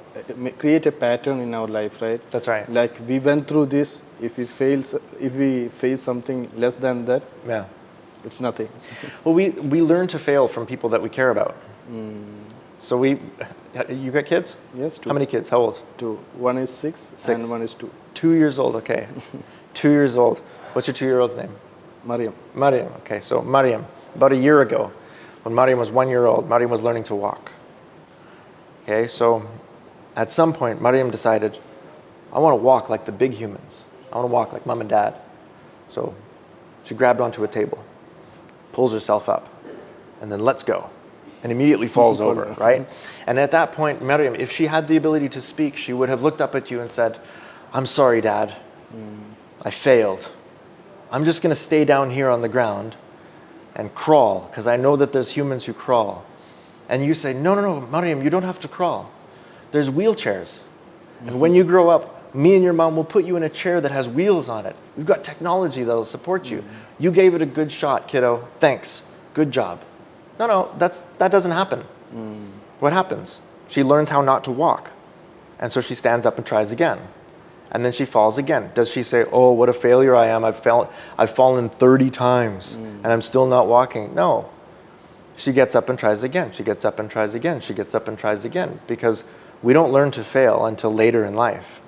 create a pattern in our life, right? That's right. Like, we went through this. If we face something less than that, it's nothing. Well, we learn to fail from people that we care about. So you got kids? Yes, 2. How many kids? How old? 2. One is 6, and one is 2. 2 years old, okay. 2 years old. What's your 2-year-old's name? Mariam. Mariam, okay. So Mariam, about a year ago, When Mariam was 1 year old, Mariam was learning to walk. Okay, so at some point, Mariam decided, I want to walk like the big humans. I want to walk like mom and dad. So she grabbed onto a table, pulls herself up, and then let's go. And immediately falls over, right? And at that point, Mariam, if she had the ability to speak, she would have looked up at you and said, I'm sorry, Dad. I failed. I'm just going to stay down here on the ground and crawl, because I know that there's humans who crawl. And you say, no, Mariam, you don't have to crawl. There's wheelchairs. And when you grow up, me and your mom will put you in a chair that has wheels on it. We've got technology that'll support you. You gave it a good shot, kiddo. Thanks. Good job. No, that doesn't happen. What happens? She learns how not to walk. And so she stands up and tries again. And then she falls again. Does she say, oh, what a failure I am. I've fallen 30 times and I'm still not walking? No. She gets up and tries again. She gets up and tries again. She gets up and tries again. Because we don't learn to fail until later in life.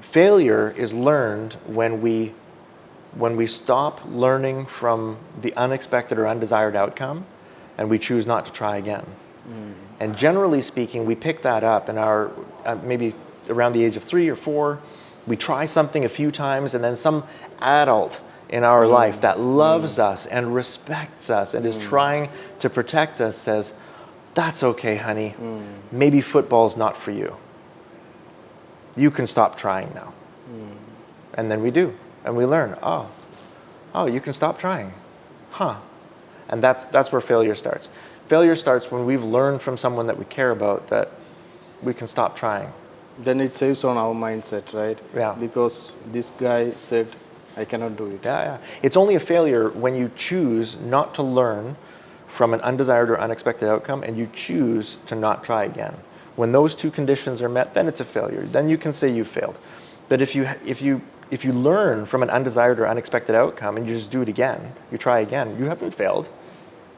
Failure is learned when we stop learning from the unexpected or undesired outcome and we choose not to try again. And generally speaking, we pick that up in our, maybe around the age of 3 or 4, we try something a few times and then some adult in our life that loves us and respects us and is trying to protect us says, that's okay, honey. Maybe football's not for you. You can stop trying now. And then we do. And we learn, oh, you can stop trying. And that's where failure starts. Failure starts when we've learned from someone that we care about that we can stop trying. Then it saves on our mindset, right? Yeah. Because this guy said, I cannot do it. Yeah. It's only a failure when you choose not to learn from an undesired or unexpected outcome and you choose to not try again. When those two conditions are met, then it's a failure. Then you can say you failed. But if you learn from an undesired or unexpected outcome and you just do it again, you try again, you haven't failed.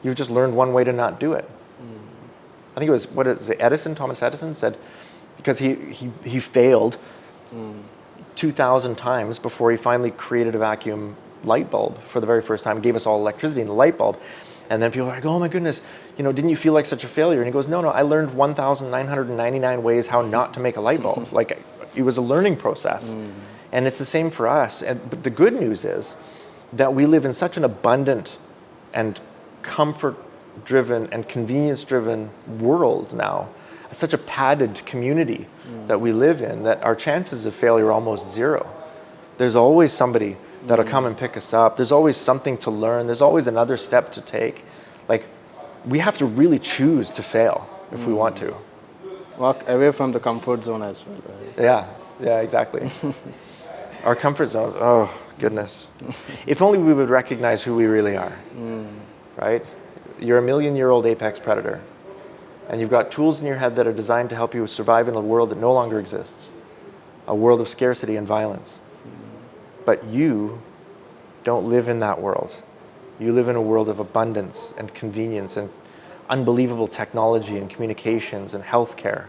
You've just learned one way to not do it. I think it was, Thomas Edison said, because he failed 2,000 times before he finally created a vacuum light bulb for the very first time, gave us all electricity in the light bulb. And then people are like, oh my goodness, didn't you feel like such a failure? And he goes, no, I learned 1,999 ways how not to make a light bulb. Like, it was a learning process. And it's the same for us. But the good news is that we live in such an abundant and comfort-driven and convenience-driven world now, such a padded community that we live in, that our chances of failure are almost zero. There's always somebody that'll come and pick us up. There's always something to learn. There's always another step to take. Like, we have to really choose to fail if we want to. Walk away from the comfort zone as well, right? Yeah, exactly. Our comfort zones, oh, goodness. If only we would recognize who we really are, right? You're a million-year-old apex predator, and you've got tools in your head that are designed to help you survive in a world that no longer exists, a world of scarcity and violence. But you don't live in that world. You live in a world of abundance and convenience and unbelievable technology and communications and healthcare.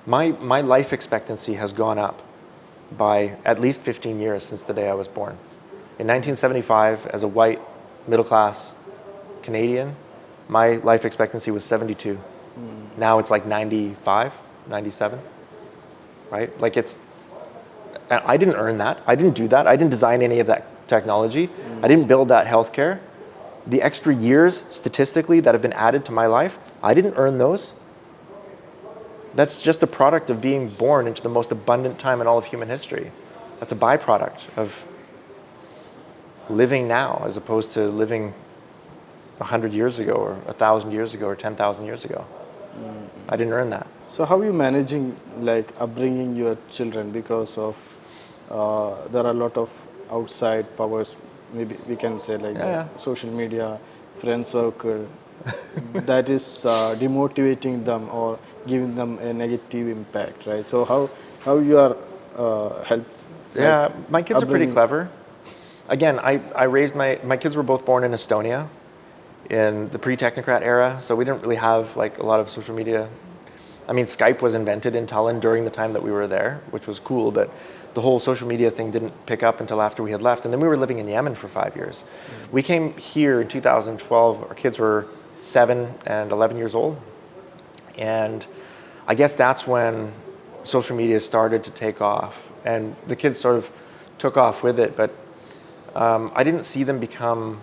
My life expectancy has gone up by at least 15 years since the day I was born. In 1975, as a white, middle-class Canadian, my life expectancy was 72. Now it's like 95, 97, right? Like I didn't earn that. I didn't do that. I didn't design any of that technology. I didn't build that healthcare. The extra years, statistically, that have been added to my life, I didn't earn those. That's just a product of being born into the most abundant time in all of human history. That's a byproduct of living now as opposed to living 100 years ago or 1,000 years ago or 10,000 years ago. I didn't earn that. So how are you managing, like, upbringing your children? Because of there are a lot of outside powers, maybe we can say, like social media, friend circle, that is demotivating them or giving them a negative impact, right? So how you are help? Yeah, my kids are pretty clever. Again, I raised my kids were both born in Estonia in the pre-technocrat era, so we didn't really have like a lot of social media. I mean, Skype was invented in Tallinn during the time that we were there, which was cool, but the whole social media thing didn't pick up until after we had left. And then we were living in Yemen for 5 years. We came here in 2012, our kids were 7 and 11 years old. And I guess that's when social media started to take off, and the kids sort of took off with it. But I didn't see them become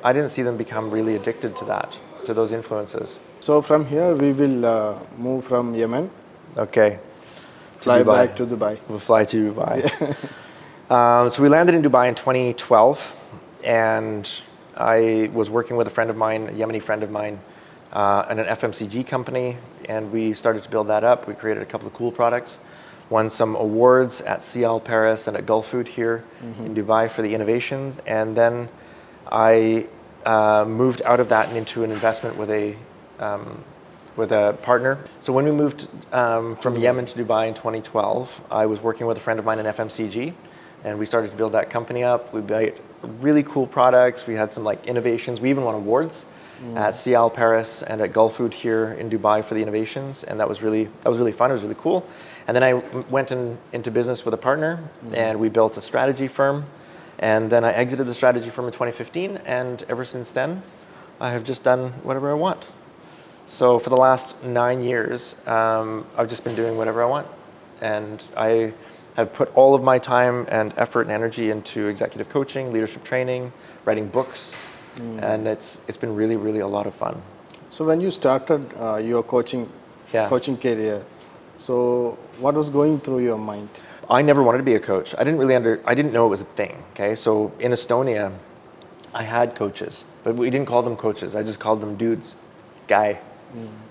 really addicted to that, to those influences. So from here we will move from Yemen. Okay. Fly back to Dubai. We'll fly to Dubai. So we landed in Dubai in 2012, and I was working with a friend of mine, a Yemeni friend of mine, in an FMCG company, and we started to build that up. We created a couple of cool products, won some awards at CL Paris and at Gulf Food here in Dubai for the innovations, and then I moved out of that and into an investment with a partner. So when we moved from Yemen to Dubai in 2012, I was working with a friend of mine in FMCG, and we started to build that company up. We built really cool products. We had some like innovations. We even won awards at CL Paris and at Gulf Food here in Dubai for the innovations, and that was really fun. It was really cool. And then I went into business with a partner, and we built a strategy firm. And then I exited the strategy firm in 2015, and ever since then, I have just done whatever I want. So for the last 9 years, I've just been doing whatever I want, and I have put all of my time and effort and energy into executive coaching, leadership training, writing books, and it's been really, really a lot of fun. So when you started your coaching career, so what was going through your mind? I never wanted to be a coach. I didn't know it was a thing. Okay, so in Estonia, I had coaches, but we didn't call them coaches. I just called them dudes, guy,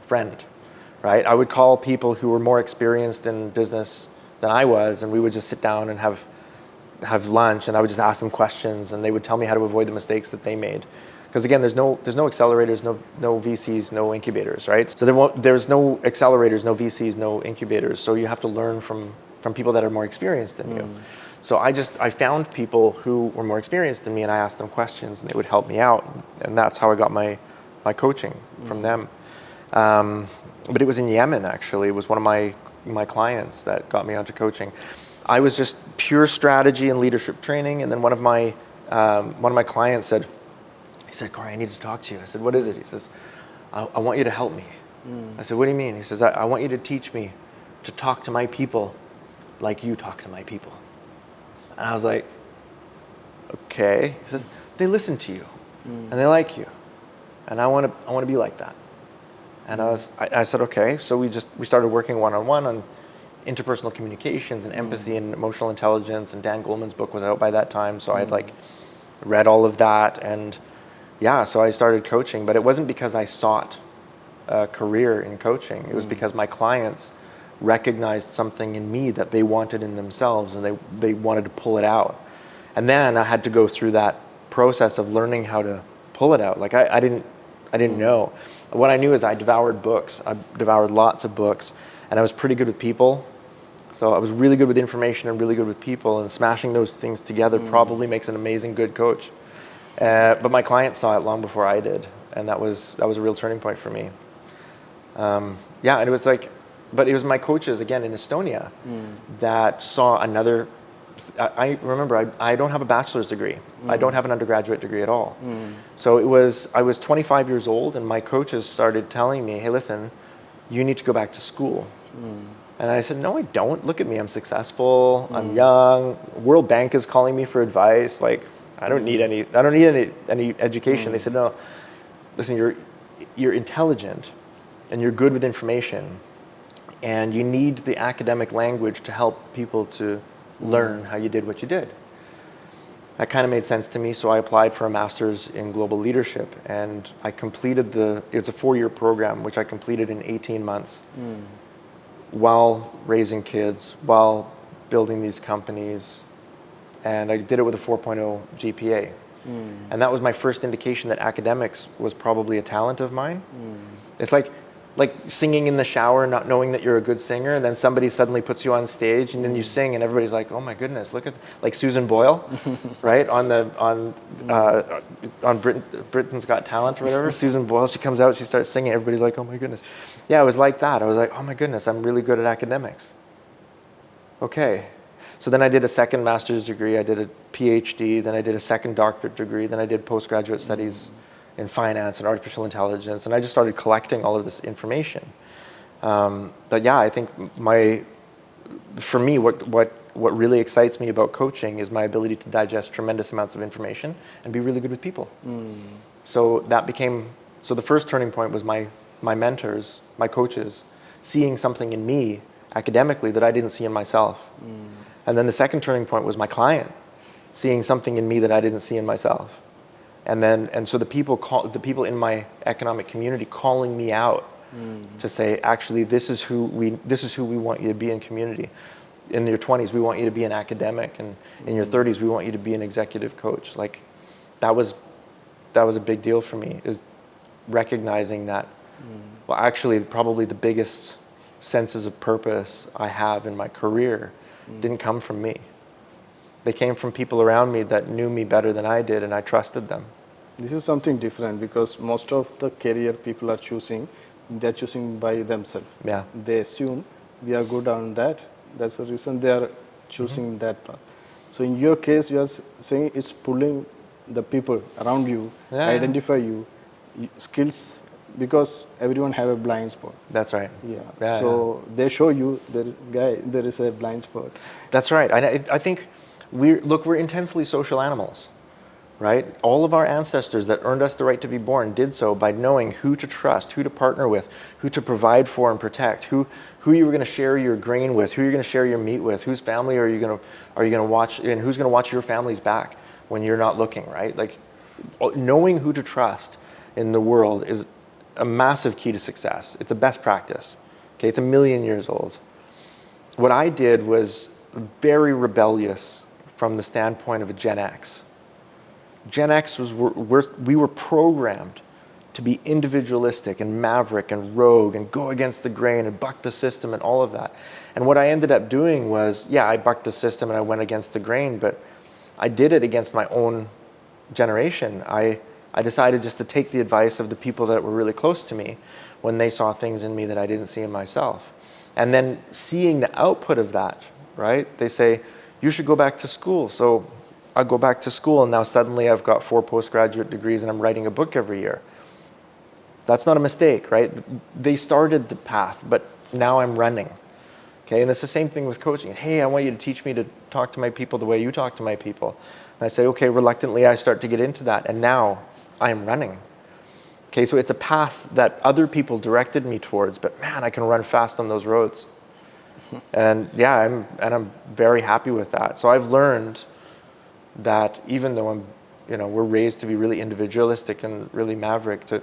friend, right? I would call people who were more experienced in business than I was, and we would just sit down and have lunch, and I would just ask them questions, and they would tell me how to avoid the mistakes that they made. Because again, there's no accelerators, no VCs, no incubators, right? So there's no accelerators, no VCs, no incubators. So you have to learn from people that are more experienced than you. So I found people who were more experienced than me, and I asked them questions, and they would help me out, and that's how I got my coaching from them. But it was in Yemen, actually. It was one of my clients that got me onto coaching. I was just pure strategy and leadership training, and then one of my clients said, Corrie, I need to talk to you. I said, what is it? He says, I want you to help me. I said, what do you mean? He says, I want you to teach me to talk to my people like you talk to my people. And I was like, okay. He says, they listen to you and they like you, and I want to be like that. And I said, okay. So we started working one-on-one on interpersonal communications and empathy and emotional intelligence, and Dan Goleman's book was out by that time, so I had read all of that, and so I started coaching. But it wasn't because I sought a career in coaching. It was because my clients recognized something in me that they wanted in themselves, and they wanted to pull it out. And then I had to go through that process of learning how to pull it out. Like I didn't know. What I knew is I devoured books. I devoured lots of books, and I was pretty good with people. So I was really good with information and really good with people, and smashing those things together probably makes an amazing good coach. But my clients saw it long before I did, and that was a real turning point for me. And it was but it was my coaches again in Estonia that saw another. I remember I don't have a bachelor's degree. I don't have an undergraduate degree at all. So I was 25 years old, and my coaches started telling me, hey, listen, you need to go back to school. And I said, no, I don't. Look at me. I'm successful. I'm young. World Bank is calling me for advice. I don't need any education. They said, no, listen, you're intelligent and you're good with information, and you need the academic language to help people to learn how you did what you did. That kind of made sense to me, so I applied for a master's in global leadership, and I completed it's a 4-year program, which I completed in 18 months while raising kids, while building these companies, and I did it with a 4.0 GPA. And that was my first indication that academics was probably a talent of mine. It's like singing in the shower, not knowing that you're a good singer, and then somebody suddenly puts you on stage, and then you sing, and everybody's like, "Oh my goodness, look at Susan Boyle, right? On Britain's Got Talent or whatever. Susan Boyle, she comes out, she starts singing, everybody's like, "Oh my goodness." Yeah, it was like that. I was like, "Oh my goodness, I'm really good at academics." Okay, so then I did a second master's degree, I did a PhD, then I did a second doctorate degree, then I did postgraduate studies in finance and artificial intelligence, and I just started collecting all of this information. But yeah, I think for me, what really excites me about coaching is my ability to digest tremendous amounts of information and be really good with people. So the first turning point was my mentors, my coaches, seeing something in me academically that I didn't see in myself. And then the second turning point was my client seeing something in me that I didn't see in myself. And so the people in my economic community calling me out to say, actually, this is who we want you to be in community. In your 20s, we want you to be an academic, and in your 30s, we want you to be an executive coach. Like, that was a big deal for me, is recognizing that, well, actually, probably the biggest senses of purpose I have in my career didn't come from me. They came from people around me that knew me better than I did, and I trusted them. This is something different, because most of the career people are choosing, they're choosing by themselves. Yeah. They assume we are good on that. That's the reason they are choosing that path. So in your case, you are saying it's pulling the people around you, identify you, skills, because everyone have a blind spot. That's right. So they show you, there is a blind spot. That's right. I think we're intensely social animals, right? All of our ancestors that earned us the right to be born did so by knowing who to trust, who to partner with, who to provide for and protect, who you were going to share your grain with, who you're going to share your meat with, whose family are you going to watch, and who's going to watch your family's back when you're not looking, right? Like, knowing who to trust in the world is a massive key to success. It's a best practice. Okay, it's 1,000,000 years old. What I did was very rebellious from the standpoint of a Gen X. Gen X we were programmed to be individualistic and maverick and rogue and go against the grain and buck the system and all of that. And what I ended up doing was, I bucked the system and I went against the grain, but I did it against my own generation. I decided just to take the advice of the people that were really close to me when they saw things in me that I didn't see in myself. And then seeing the output of that, right? They say, you should go back to school. So I go back to school, and now suddenly I've got 4 postgraduate degrees and I'm writing a book every year. That's not a mistake, right? They started the path, but now I'm running. Okay, and it's the same thing with coaching. Hey, I want you to teach me to talk to my people the way you talk to my people. And I say, okay, reluctantly I start to get into that, and now I am running. Okay, so it's a path that other people directed me towards, but man, I can run fast on those roads. And I'm very happy with that. So I've learned that even though we're raised to be really individualistic and really maverick, to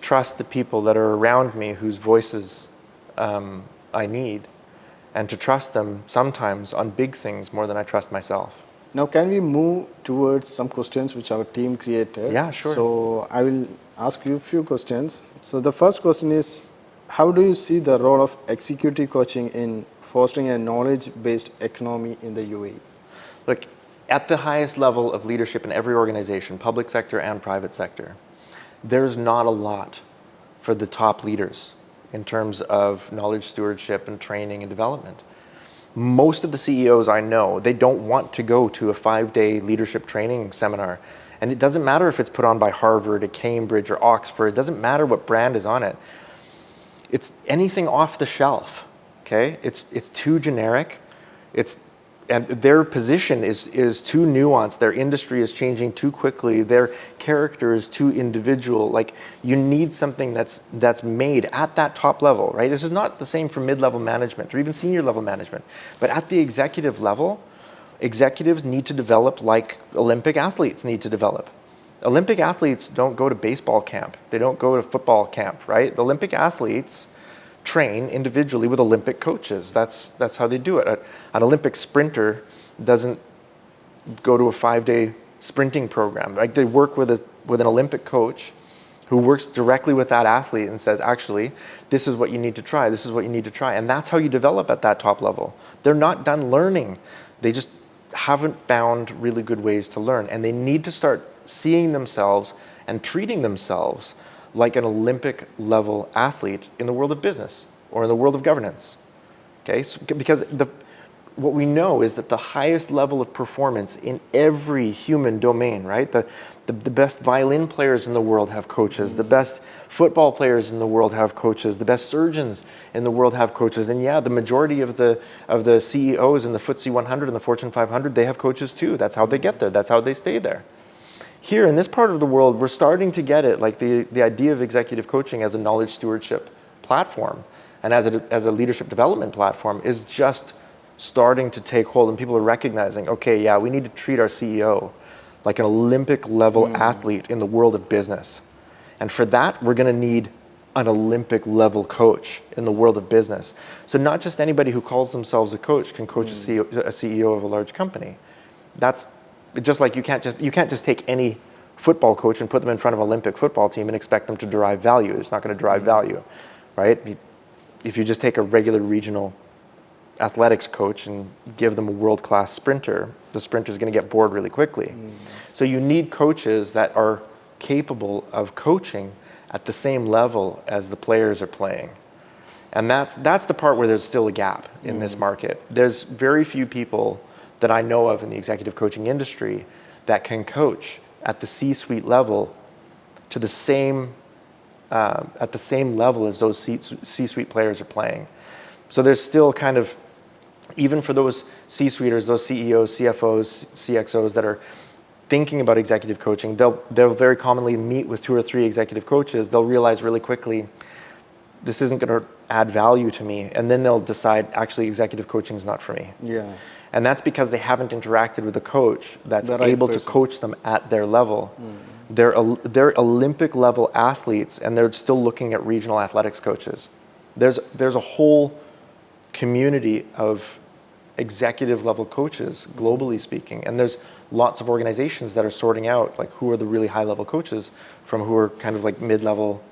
trust the people that are around me whose voices I need, and to trust them sometimes on big things more than I trust myself. Now, can we move towards some questions which our team created? Yeah, sure. So I will ask you a few questions. So the first question is, how do you see the role of executive coaching in fostering a knowledge-based economy in the UAE? Look, at the highest level of leadership in every organization, public sector and private sector, there's not a lot for the top leaders in terms of knowledge stewardship and training and development. Most of the CEOs I know, they don't want to go to a 5-day leadership training seminar. And it doesn't matter if it's put on by Harvard or Cambridge or Oxford. It doesn't matter what brand is on it. It's anything off the shelf, okay? It's too generic. And their position is too nuanced. Their industry is changing too quickly. Their character is too individual. Like, you need something that's made at that top level, right? This is not the same for mid-level management or even senior level management. But at the executive level, executives need to develop like Olympic athletes need to develop. Olympic athletes don't go to baseball camp. They don't go to football camp, right? The Olympic athletes train individually with Olympic coaches. That's how they do it. An Olympic sprinter doesn't go to a 5-day sprinting program. Like, they work with an Olympic coach who works directly with that athlete and says, actually, this is what you need to try. This is what you need to try. And that's how you develop at that top level. They're not done learning. They just haven't found really good ways to learn. And they need to start seeing themselves and treating themselves like an Olympic level athlete in the world of business or in the world of governance. Okay, so, because what we know is that the highest level of performance in every human domain, right? The best violin players in the world have coaches. The best football players in the world have coaches. The best surgeons in the world have coaches. And yeah, the majority of the CEOs in the FTSE 100 and the Fortune 500, they have coaches too. That's how they get there. That's how they stay there. Here in this part of the world, we're starting to get it, like the idea of executive coaching as a knowledge stewardship platform and as a leadership development platform is just starting to take hold, and people are recognizing, okay, yeah, we need to treat our CEO like an Olympic level athlete in the world of business. And for that, we're going to need an Olympic level coach in the world of business. So not just anybody who calls themselves a coach can coach a CEO of a large company. That's just like you can't just take any football coach and put them in front of an Olympic football team and expect them to derive value. It's not going to derive value, right? If you just take a regular regional athletics coach and give them a world-class sprinter, the sprinter is going to get bored really quickly. So you need coaches that are capable of coaching at the same level as the players are playing. And that's the part where there's still a gap in this market. There's very few people that I know of in the executive coaching industry that can coach at the C-suite level to the same at the same level as those C-suite players are playing. So there's still kind of, even for those C-suiters, those CEOs, CFOs, CXOs that are thinking about executive coaching, they'll very commonly meet with 2 or 3 executive coaches. They'll realize really quickly, this isn't going to add value to me. And then they'll decide, actually, executive coaching is not for me. Yeah. And that's because they haven't interacted with a coach that's able to coach them at their level. They're Olympic level athletes, and they're still looking at regional athletics coaches. There's a whole community of executive level coaches, globally speaking, and there's lots of organizations that are sorting out like who are the really high level coaches from who are kind of like mid-level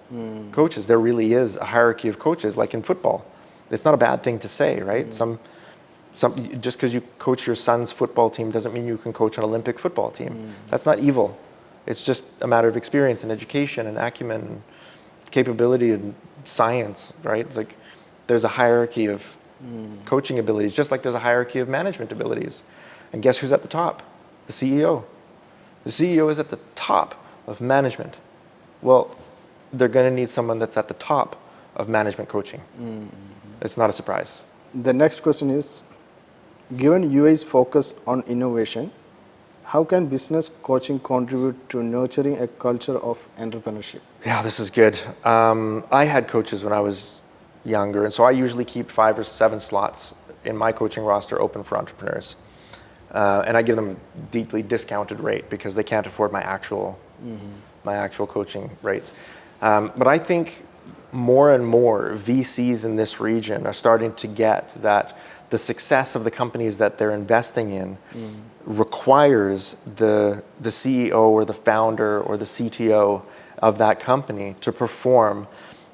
coaches. There really is a hierarchy of coaches, like in football. It's not a bad thing to say, right? Some just because you coach your son's football team doesn't mean you can coach an Olympic football team. That's not evil. It's just a matter of experience and education and acumen and capability and science, right? Like there's a hierarchy of coaching abilities, just like there's a hierarchy of management abilities. And guess who's at the top? The CEO. The CEO is at the top of management. Well, they're going to need someone that's at the top of management coaching. It's not a surprise. The next question is, given UAE's focus on innovation, how can business coaching contribute to nurturing a culture of entrepreneurship? Yeah, this is good. I had coaches when I was younger, and so I usually keep 5 or 7 slots in my coaching roster open for entrepreneurs. And I give them a deeply discounted rate because they can't afford my actual coaching rates. But I think more and more VCs in this region are starting to get that the success of the companies that they're investing in requires the CEO or the founder or the CTO of that company to perform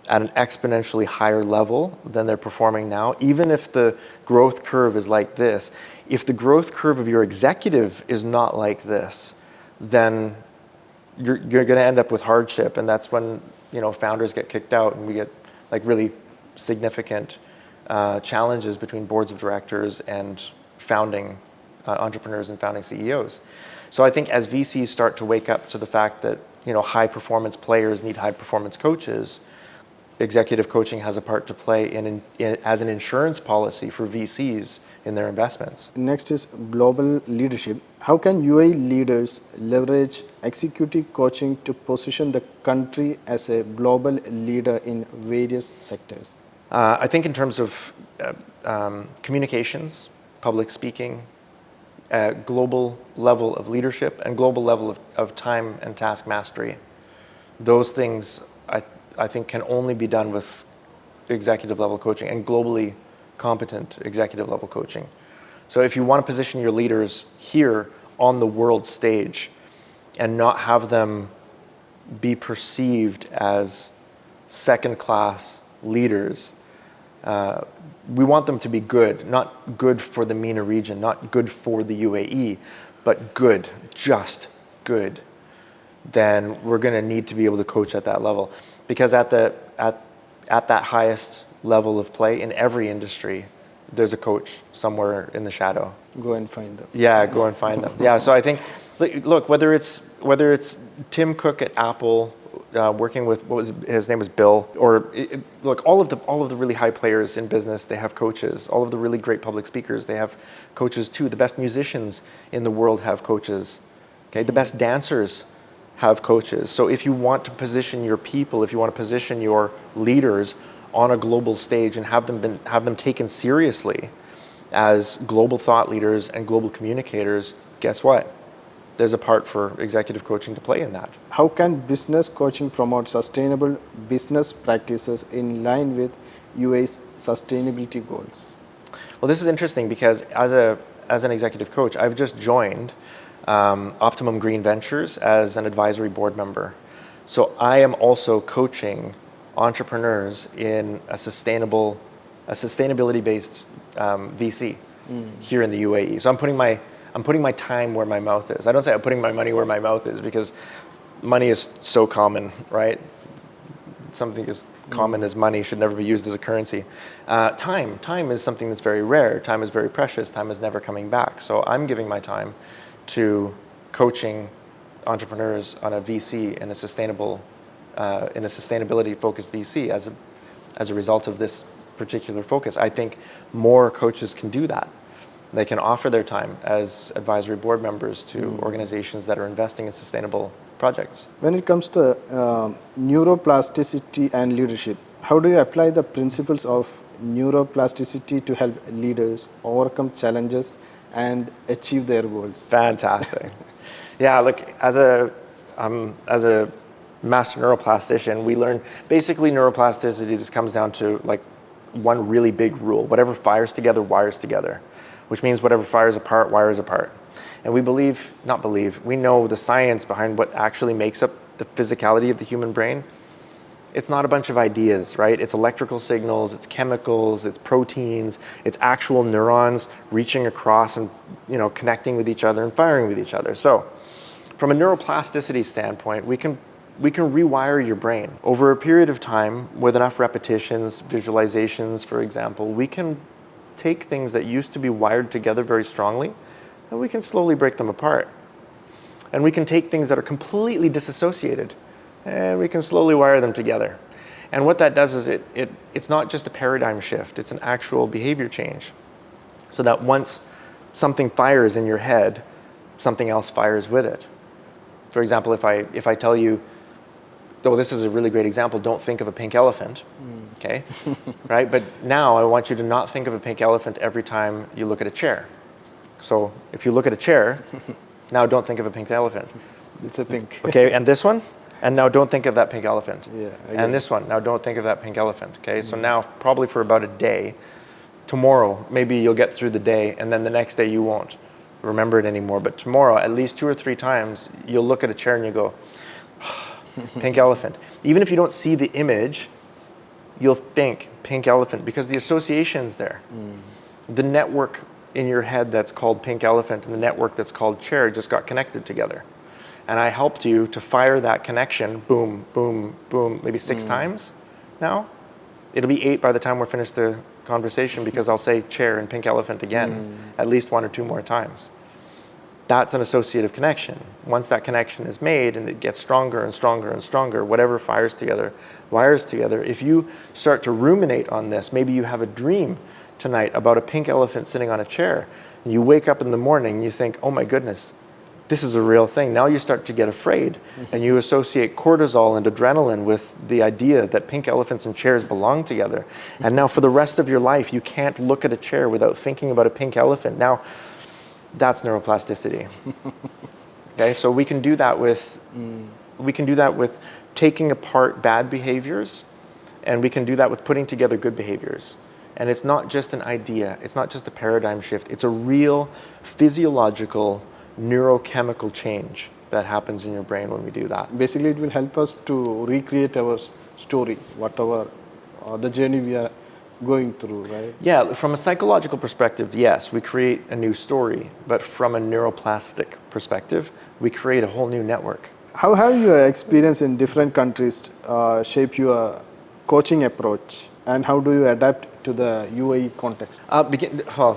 at an exponentially higher level than they're performing now. Even if the growth curve is like this, if the growth curve of your executive is not like this, then you're going to end up with hardship, and that's when founders get kicked out, and we get like really significant challenges between boards of directors and founding entrepreneurs and founding CEOs. So I think as VCs start to wake up to the fact that high performance players need high performance coaches, executive coaching has a part to play as an insurance policy for VCs in their investments. Next is global leadership. How can UAE leaders leverage executive coaching to position the country as a global leader in various sectors? I think in terms of communications, public speaking, global level of leadership, and global level of time and task mastery, those things I think can only be done with executive level coaching and globally competent executive level coaching. So if you want to position your leaders here on the world stage and not have them be perceived as second class leaders, we want them to be good, not good for the MENA region, not good for the UAE, but good, just good. Then we're going to need to be able to coach at that level. Because at that highest level of play in every industry, there's a coach somewhere in the shadow. Go and find them. Yeah, go and find them. Yeah, so I think, look, whether it's Tim Cook at Apple, working with his name was Bill, or look, all of the really high players in business, they have coaches. All of the really great public speakers, they have coaches too. The best musicians in the world have coaches. Okay, the best dancers have coaches. So if you want to position your people, if you want to position your leaders on a global stage and have them taken seriously as global thought leaders and global communicators, guess what? There's a part for executive coaching to play in that. How can business coaching promote sustainable business practices in line with UAE's sustainability goals? Well, this is interesting because as an executive coach, I've just joined Optimum Green Ventures as an advisory board member. So I am also coaching entrepreneurs in a sustainability-based VC here in the UAE. So I'm putting my time where my mouth is. I don't say I'm putting my money where my mouth is because money is so common, right? Something as common as money should never be used as a currency. Time is something that's very rare. Time is very precious. Time is never coming back. So I'm giving my time to coaching entrepreneurs on a VC in a sustainability-focused VC as a result of this particular focus. I think more coaches can do that. They can offer their time as advisory board members to organizations that are investing in sustainable projects. When it comes to neuroplasticity and leadership, how do you apply the principles of neuroplasticity to help leaders overcome challenges and achieve their goals? Fantastic. Yeah, look, as a master neuroplastician, we learn basically neuroplasticity just comes down to like one really big rule: whatever fires together wires together, which means whatever fires apart wires apart. And we know the science behind what actually makes up the physicality of the human brain. It's not a bunch of ideas, right? It's electrical signals, it's chemicals, it's proteins, it's actual neurons reaching across and connecting with each other and firing with each other. So from a neuroplasticity standpoint, we can rewire your brain. Over a period of time, with enough repetitions, visualizations, for example, we can take things that used to be wired together very strongly, and we can slowly break them apart. And we can take things that are completely disassociated, and we can slowly wire them together. And what that does is it's not just a paradigm shift, it's an actual behavior change. So that once something fires in your head, something else fires with it. For example, if I tell you, this is a really great example, don't think of a pink elephant, okay? Right? But now I want you to not think of a pink elephant every time you look at a chair. So if you look at a chair, now don't think of a pink elephant. It's a pink. Okay, and this one? And now don't think of that pink elephant. Yeah. And this one, now don't think of that pink elephant, okay? So now probably for about a day, tomorrow, maybe you'll get through the day, and then the next day you won't remember it anymore. But tomorrow, at least 2 or 3 times, you'll look at a chair and you go, pink elephant. Even if you don't see the image, you'll think pink elephant because the association's there. The network in your head that's called pink elephant and the network that's called chair just got connected together. And I helped you to fire that connection, boom, boom, boom, maybe 6 times now. It'll be 8 by the time we're finished the conversation because I'll say chair and pink elephant again at least 1 or 2 more times. That's an associative connection. Once that connection is made and it gets stronger and stronger and stronger, whatever fires together, wires together. If you start to ruminate on this, maybe you have a dream tonight about a pink elephant sitting on a chair, and you wake up in the morning and you think, oh my goodness, this is a real thing. Now you start to get afraid and you associate cortisol and adrenaline with the idea that pink elephants and chairs belong together. And now for the rest of your life, you can't look at a chair without thinking about a pink elephant. Now, that's neuroplasticity. Okay, so we can do that with taking apart bad behaviors, and we can do that with putting together good behaviors. And it's not just an idea, it's not just a paradigm shift, it's a real physiological neurochemical change that happens in your brain when we do that. Basically, it will help us to recreate our story, whatever the journey we are going through, right? Yeah, from a psychological perspective, yes, we create a new story, but from a neuroplastic perspective, we create a whole new network. How have your experience in different countries shape your coaching approach, and how do you adapt to the UAE context?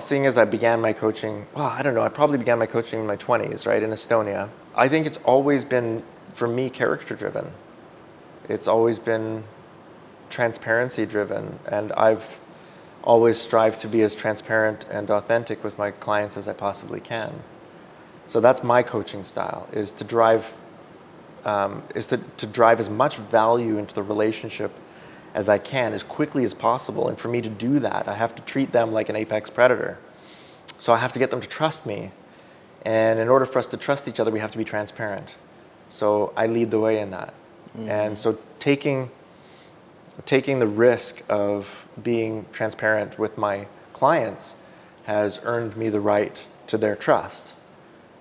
Seeing as I began my coaching, I don't know, I probably began my coaching in my 20s, right, in Estonia. I think it's always been, for me, character driven. It's always been transparency driven, and I've always strived to be as transparent and authentic with my clients as I possibly can. So that's my coaching style, is to drive as much value into the relationship as I can, as quickly as possible. And for me to do that, I have to treat them like an apex predator. So I have to get them to trust me. And in order for us to trust each other, we have to be transparent. So I lead the way in that. And so taking the risk of being transparent with my clients has earned me the right to their trust.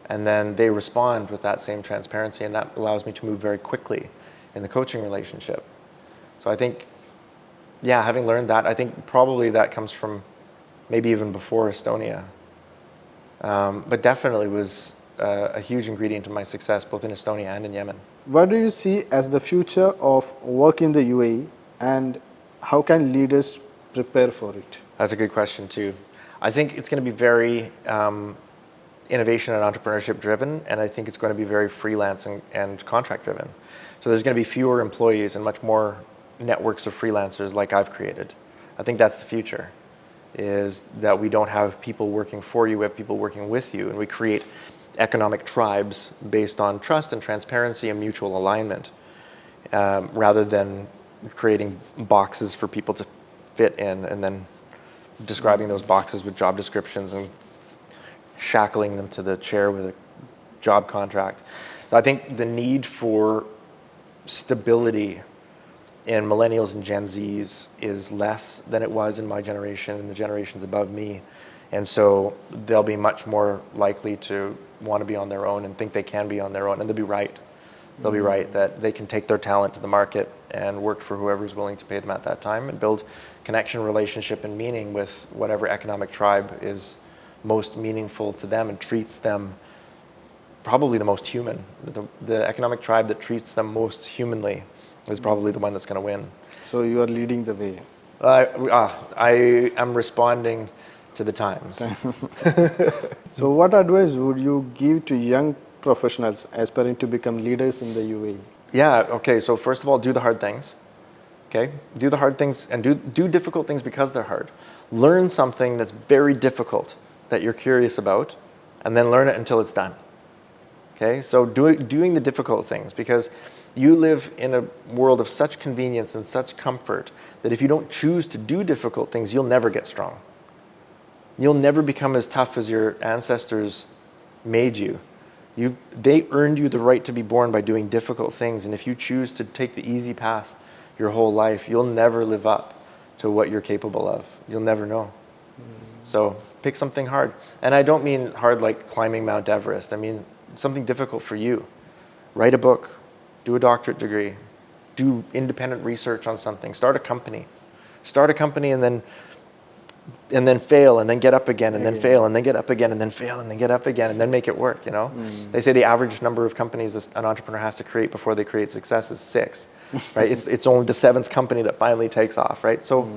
And then they respond with that same transparency, and that allows me to move very quickly in the coaching relationship. So I think, having learned that, I think probably that comes from maybe even before Estonia. But definitely was a huge ingredient of my success, both in Estonia and in Yemen. What do you see as the future of work in the UAE, and how can leaders prepare for it? That's a good question too. I think it's going to be very innovation and entrepreneurship driven, and I think it's going to be very freelance and contract driven. So there's going to be fewer employees and much more networks of freelancers like I've created. I think that's the future, is that we don't have people working for you, we have people working with you, and we create economic tribes based on trust and transparency and mutual alignment, rather than creating boxes for people to fit in and then describing those boxes with job descriptions and shackling them to the chair with a job contract. I think the need for stability in millennials and Gen Zs is less than it was in my generation and the generations above me. And so they'll be much more likely to want to be on their own and think they can be on their own. And they'll be right. They'll be right that they can take their talent to the market and work for whoever's willing to pay them at that time and build connection, relationship, and meaning with whatever economic tribe is most meaningful to them and treats them probably the most human. The economic tribe that treats them most humanly is probably the one that's going to win. So you are leading the way. I am responding to the times. So what advice would you give to young professionals aspiring to become leaders in the UAE? Okay, so first of all, do the hard things. Okay, do the hard things and do difficult things because they're hard. Learn something that's very difficult that you're curious about, and then learn it until it's done. Okay, so doing the difficult things, because you live in a world of such convenience and such comfort that if you don't choose to do difficult things, you'll never get strong. You'll never become as tough as your ancestors made you. They earned you the right to be born by doing difficult things, and if you choose to take the easy path your whole life, you'll never live up to what you're capable of. You'll never know. So pick something hard. And I don't mean hard like climbing Mount Everest. I mean something difficult for you. Write a book, do a doctorate degree, do independent research on something, start a company. Start a company and then fail and then get up again and then fail and then get up again and then fail and then get up again and then make it work, you know? They say the average number of companies an entrepreneur has to create before they create success is 6, right? It's only the 7th company that finally takes off, right? So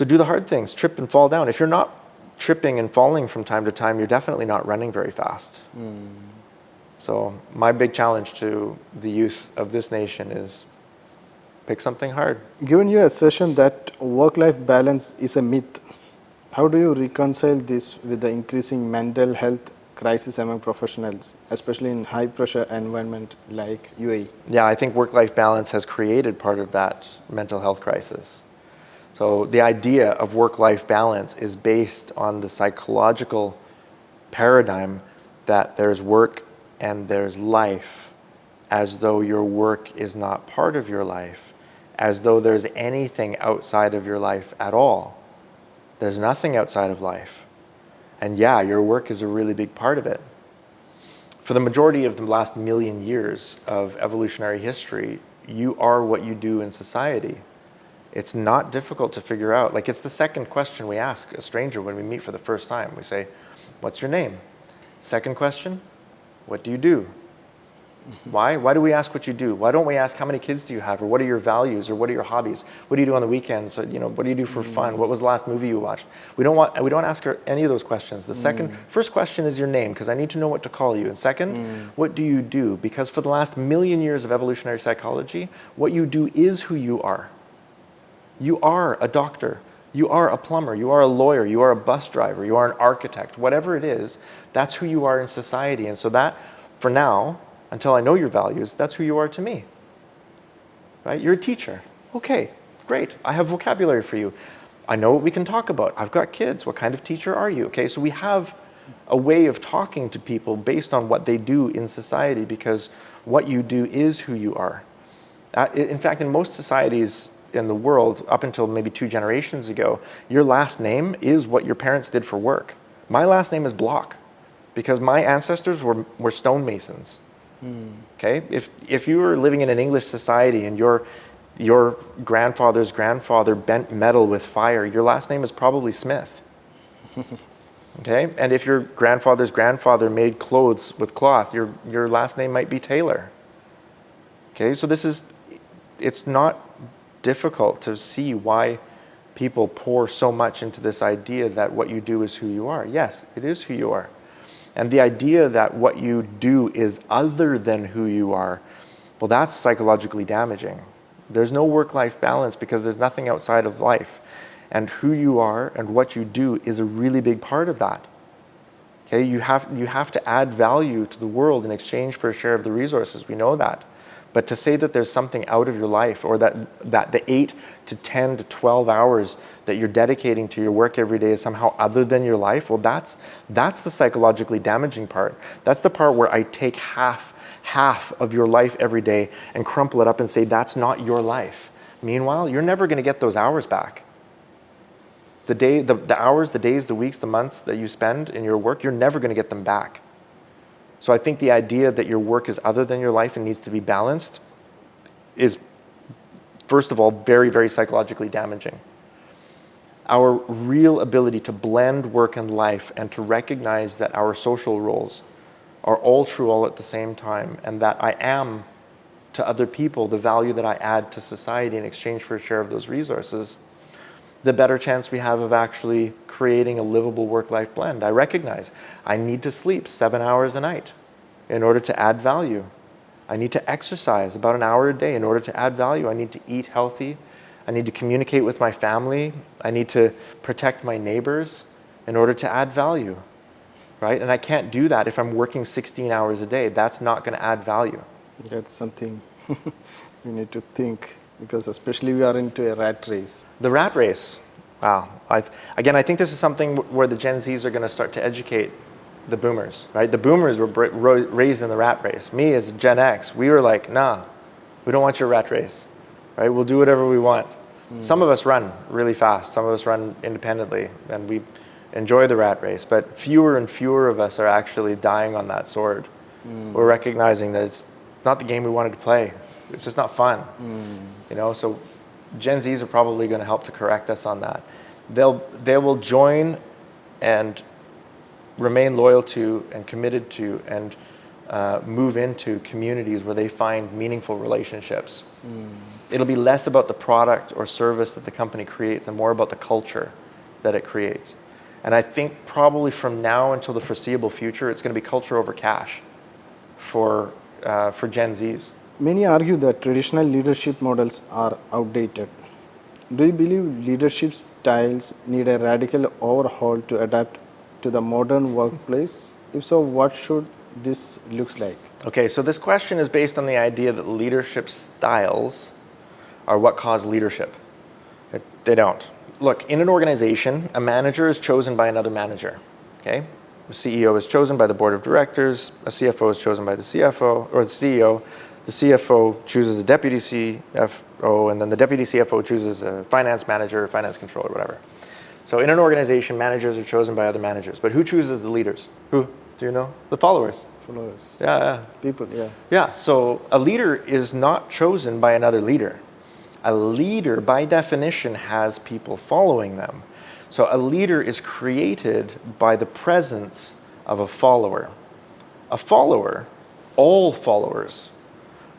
do the hard things, trip and fall down. If you're not tripping and falling from time to time, you're definitely not running very fast. So my big challenge to the youth of this nation is pick something hard. Given your assertion that work-life balance is a myth, how do you reconcile this with the increasing mental health crisis among professionals, especially in high-pressure environment like UAE? Yeah, I think work-life balance has created part of that mental health crisis. So the idea of work-life balance is based on the psychological paradigm that there's work and there's life, as though your work is not part of your life, as though there's anything outside of your life at all. There's nothing outside of life. And yeah, your work is a really big part of it. For the majority of the last million years of evolutionary history, you are what you do in society. It's not difficult to figure out. Like, it's the second question we ask a stranger when we meet for the first time. We say, "What's your name?" Second question, "What do you do?" Why? Why do we ask what you do? Why don't we ask how many kids do you have, or what are your values, or what are your hobbies? What do you do on the weekends? Or, what do you do for fun? What was the last movie you watched? We don't ask her any of those questions. The first question is your name, because I need to know what to call you. And second, what do you do? Because for the last million years of evolutionary psychology, what you do is who you are. You are a doctor. You are a plumber. You are a lawyer. You are a bus driver. You are an architect. Whatever it is, that's who you are in society. And so that, for now, until I know your values, that's who you are to me. Right? You're a teacher. Okay, great. I have vocabulary for you. I know what we can talk about. I've got kids. What kind of teacher are you? Okay, so we have a way of talking to people based on what they do in society, because what you do is who you are. In fact, in most societies in the world, up until maybe 2 generations ago, your last name is what your parents did for work. My last name is Block, because my ancestors were stonemasons. Okay, if you were living in an English society and your grandfather's grandfather bent metal with fire, your last name is probably Smith. Okay, and if your grandfather's grandfather made clothes with cloth, your last name might be Taylor. Okay, so it's not difficult to see why people pour so much into this idea that what you do is who you are. Yes, it is who you are. And the idea that what you do is other than who you are, well, that's psychologically damaging. There's no work-life balance because there's nothing outside of life. And who you are and what you do is a really big part of that. Okay, you have to add value to the world in exchange for a share of the resources. We know that. But to say that there's something out of your life, or that the 8 to 10 to 12 hours that you're dedicating to your work every day is somehow other than your life, well, that's the psychologically damaging part. That's the part where I take half of your life every day and crumple it up and say, that's not your life. Meanwhile, you're never going to get those hours back. The hours, the days, the weeks, the months that you spend in your work, you're never going to get them back. So I think the idea that your work is other than your life and needs to be balanced is, first of all, very, very psychologically damaging. Our real ability to blend work and life and to recognize that our social roles are all true all at the same time, and that I am to other people the value that I add to society in exchange for a share of those resources, the better chance we have of actually creating a livable work-life blend. I recognize I need to sleep 7 hours a night in order to add value. I need to exercise about an hour a day in order to add value. I need to eat healthy. I need to communicate with my family. I need to protect my neighbors in order to add value, right? And I can't do that if I'm working 16 hours a day. That's not going to add value. That's something we need to think, because especially we are into a rat race. The rat race. Wow. I think this is something where the Gen Zs are going to start to educate the boomers, right? The boomers were raised in the rat race. Me as Gen X, we were like, nah, we don't want your rat race, right? We'll do whatever we want. Some of us run really fast. Some of us run independently, and we enjoy the rat race. But fewer and fewer of us are actually dying on that sword. We're recognizing that it's not the game we wanted to play. It's just not fun. So Gen Zs are probably going to help to correct us on that. They will join and remain loyal to and committed to and move into communities where they find meaningful relationships. It'll be less about the product or service that the company creates and more about the culture that it creates. And I think probably from now until the foreseeable future, it's going to be culture over cash for Gen Zs. Many argue that traditional leadership models are outdated. Do you believe leadership styles need a radical overhaul to adapt to the modern workplace? If so, what should this look like? Okay, so this question is based on the idea that leadership styles are what cause leadership. They don't. Look, in an organization, a manager is chosen by another manager. Okay? A CEO is chosen by the board of directors. A CFO is chosen by the CFO or the CEO. The CFO chooses a deputy CFO, and then the deputy CFO chooses a finance manager, finance controller, whatever. So in an organization, managers are chosen by other managers. But who chooses the leaders? Who? Do you know? The followers. Followers. Yeah. People, yeah. Yeah, so a leader is not chosen by another leader. A leader, by definition, has people following them. So a leader is created by the presence of a follower. A follower All followers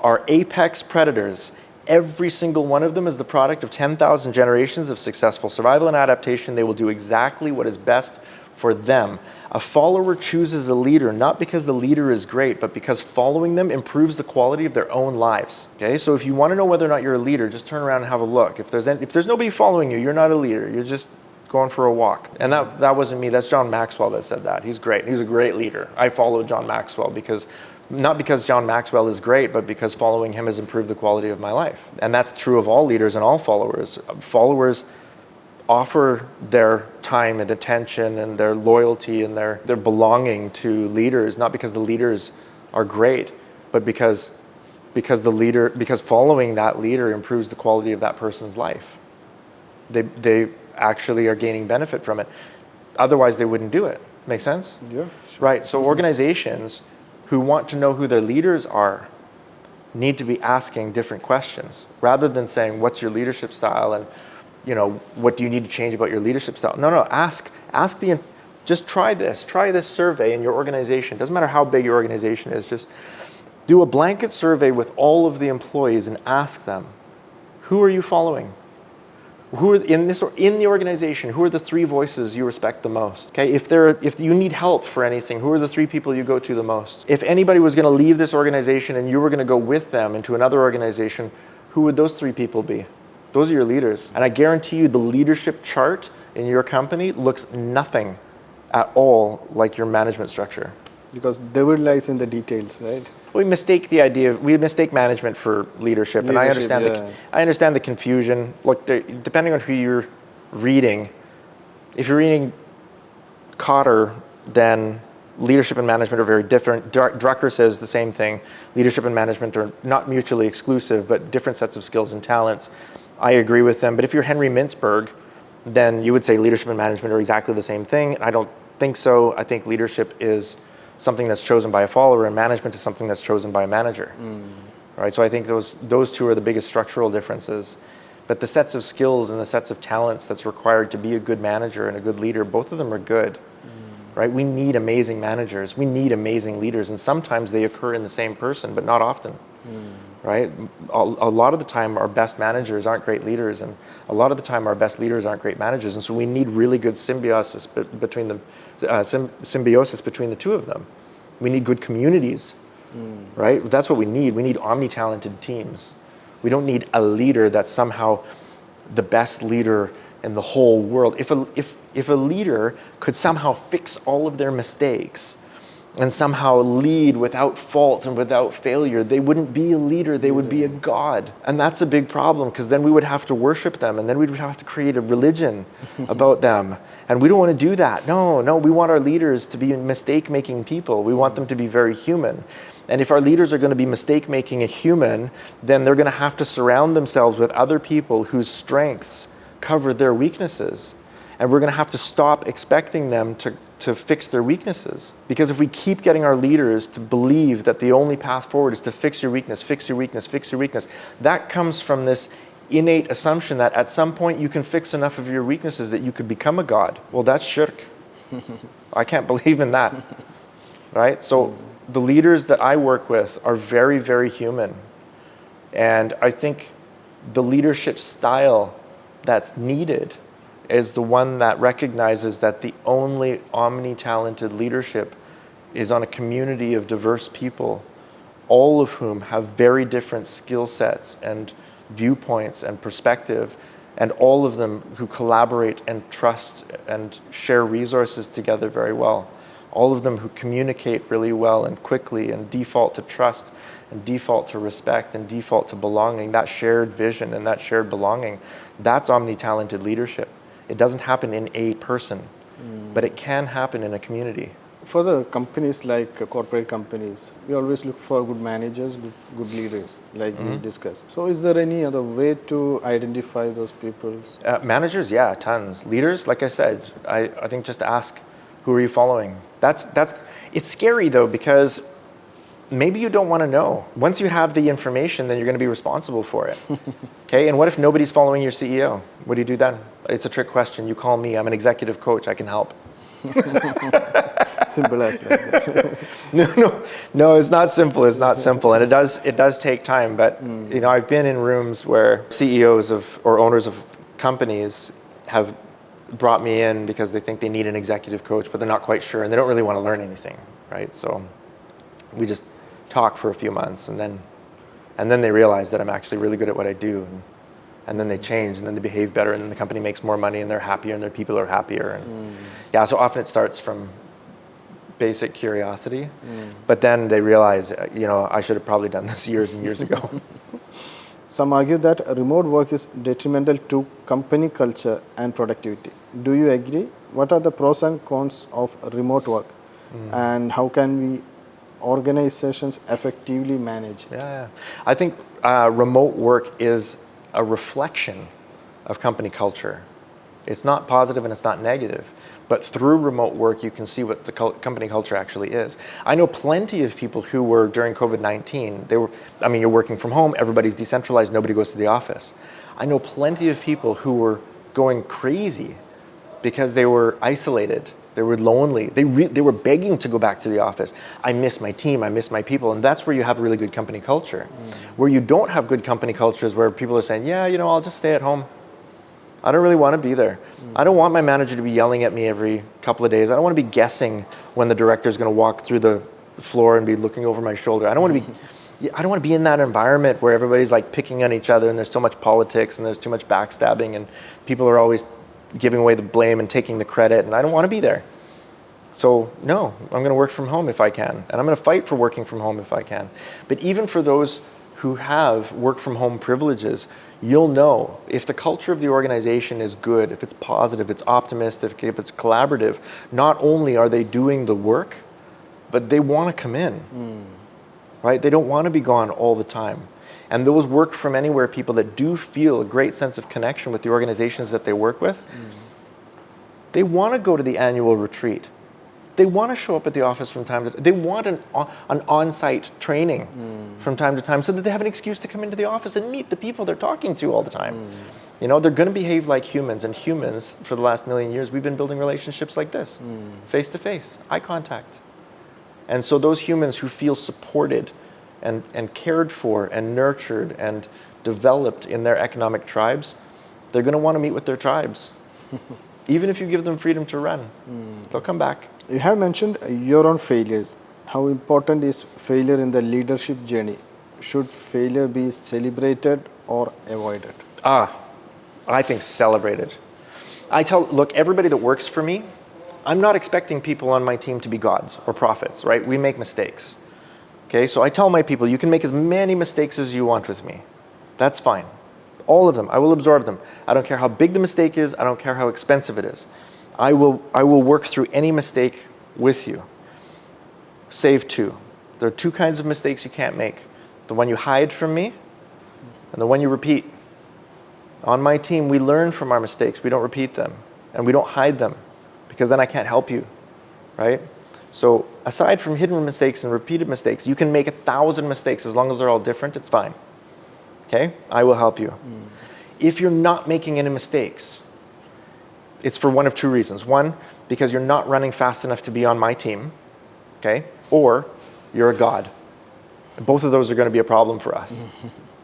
are apex predators. Every single one of them is the product of 10,000 generations of successful survival and adaptation. They will do exactly what is best for them. A follower chooses a leader not because the leader is great, but because following them improves the quality of their own lives. Okay, so if you want to know whether or not you're a leader, just turn around and have a look. If there's nobody following you, you're not a leader. You're just going for a walk. And that wasn't me. That's John Maxwell that said that. He's great. He's a great leader. I follow John Maxwell not because John Maxwell is great, but because following him has improved the quality of my life. And that's true of all leaders and all followers. Followers offer their time and attention and their loyalty and their belonging to leaders, not because the leaders are great, but because following that leader improves the quality of that person's life. They actually are gaining benefit from it. Otherwise, they wouldn't do it. Make sense? Yeah. Sure. Right. So organizations who want to know who their leaders are need to be asking different questions rather than saying, what's your leadership style and what do you need to change about your leadership style? No, just try this survey in your organization. Doesn't matter how big your organization is, just do a blanket survey with all of the employees and ask them, who are you following? Who are in the organization, who are the 3 voices you respect the most? Okay, if you need help for anything, who are the 3 people you go to the most? If anybody was going to leave this organization and you were going to go with them into another organization, who would those 3 people be? Those are your leaders. And I guarantee you the leadership chart in your company looks nothing at all like your management structure. Because devil lies in the details, right? We mistake management for leadership, and I understand the confusion. Look, depending on who you're reading, if you're reading Cotter, then leadership and management are very different. Drucker says the same thing. Leadership and management are not mutually exclusive, but different sets of skills and talents. I agree with them. But if you're Henry Mintzberg, then you would say leadership and management are exactly the same thing. I don't think so. I think leadership is something that's chosen by a follower, and management is something that's chosen by a manager. Right? So I think those 2 are the biggest structural differences. But the sets of skills and the sets of talents that's required to be a good manager and a good leader, both of them are good. Right? We need amazing managers. We need amazing leaders, and sometimes they occur in the same person, but not often. Right? A lot of the time, our best managers aren't great leaders, and a lot of the time, our best leaders aren't great managers. And so we need really good symbiosis between them. Symbiosis between the 2 of them. We need good communities, right? That's what we need. We need omni-talented teams. We don't need a leader that's somehow the best leader in the whole world. If a leader could somehow fix all of their mistakes and somehow lead without fault and without failure, they wouldn't be a leader, they would be a god. And that's a big problem, because then we would have to worship them, and then we would have to create a religion about them. And we don't want to do that. No, we want our leaders to be mistake-making people. We want them to be very human. And if our leaders are going to be mistake-making and human, then they're going to have to surround themselves with other people whose strengths cover their weaknesses. And we're going to have to stop expecting them to fix their weaknesses. Because if we keep getting our leaders to believe that the only path forward is to fix your weakness, that comes from this innate assumption that at some point you can fix enough of your weaknesses that you could become a god. Well, that's shirk. I can't believe in that. Right? So the leaders that I work with are very, very human. And I think the leadership style that's needed is the one that recognizes that the only omni-talented leadership is on a community of diverse people, all of whom have very different skill sets and viewpoints and perspective, and all of them who collaborate and trust and share resources together very well. All of them who communicate really well and quickly and default to trust and default to respect and default to belonging. That shared vision and that shared belonging, that's omni-talented leadership. It doesn't happen in a person, but it can happen in a community. For the companies like corporate companies, we always look for good managers, good leaders, like we discussed. So is there any other way to identify those people? Managers, yeah, tons. Leaders, like I said, I think just ask, who are you following? It's scary though, because maybe you don't want to know. Once you have the information, then you're going to be responsible for it. Okay, and what if nobody's following your CEO? What do you do then? It's a trick question. You call me. I'm an executive coach. I can help. simple as that. No, it's not simple. It's not simple, and it does take time. But I've been in rooms where CEOs or owners of companies have brought me in because they think they need an executive coach, but they're not quite sure, and they don't really want to learn anything, right? So we just talk for a few months, and then they realize that I'm actually really good at what I do, and then they change, and then they behave better, and then the company makes more money, and they're happier, and their people are happier. And so often it starts from basic curiosity, but then they realize, I should have probably done this years and years ago. Some argue that remote work is detrimental to company culture and productivity. Do you agree? What are the pros and cons of remote work, and how can we organizations effectively manage it? Yeah. I think remote work is a reflection of company culture. It's not positive and it's not negative, but through remote work you can see what the company culture actually is. I know plenty of people who were during COVID-19, you're working from home, everybody's decentralized, nobody goes to the office. I know plenty of people who were going crazy because they were isolated. They were lonely. They were begging to go back to the office. I miss my team. I miss my people. And that's where you have a really good company culture. Where you don't have good company culture is where people are saying, I'll just stay at home. I don't really want to be there. I don't want my manager to be yelling at me every couple of days. I don't want to be guessing when the director is going to walk through the floor and be looking over my shoulder. I don't want to be in that environment where everybody's like picking on each other and there's so much politics and there's too much backstabbing and people are always giving away the blame and taking the credit, and I don't want to be there. So no, I'm going to work from home if I can, and I'm going to fight for working from home if I can. But even for those who have work from home privileges, you'll know if the culture of the organization is good, if it's positive, it's optimistic, if it's collaborative, not only are they doing the work, but they want to come in, right? They don't want to be gone all the time. And those work from anywhere people that do feel a great sense of connection with the organizations that they work with, they want to go to the annual retreat. They want to show up at the office from time to time. They want an on-site training from time to time so that they have an excuse to come into the office and meet the people they're talking to all the time. They're going to behave like humans, and humans, for the last million years, we've been building relationships like this, face-to-face, eye contact. And so those humans who feel supported and cared for and nurtured and developed in their economic tribes, they're going to want to meet with their tribes. Even if you give them freedom to run, they'll come back. You have mentioned your own failures. How important is failure in the leadership journey? Should failure be celebrated or avoided? I think celebrated. Look, everybody that works for me, I'm not expecting people on my team to be gods or prophets, right? We make mistakes. Okay, so I tell my people, you can make as many mistakes as you want with me. That's fine. All of them, I will absorb them. I don't care how big the mistake is. I don't care how expensive it is. I will work through any mistake with you. Save two. There are two kinds of mistakes you can't make. The one you hide from me and the one you repeat. On my team, we learn from our mistakes. We don't repeat them and we don't hide them because then I can't help you, right? So aside from hidden mistakes and repeated mistakes, you can make 1,000 mistakes as long as they're all different, it's fine. Okay? I will help you. If you're not making any mistakes, it's for one of two reasons. One, because you're not running fast enough to be on my team, okay? Or you're a god. And both of those are going to be a problem for us,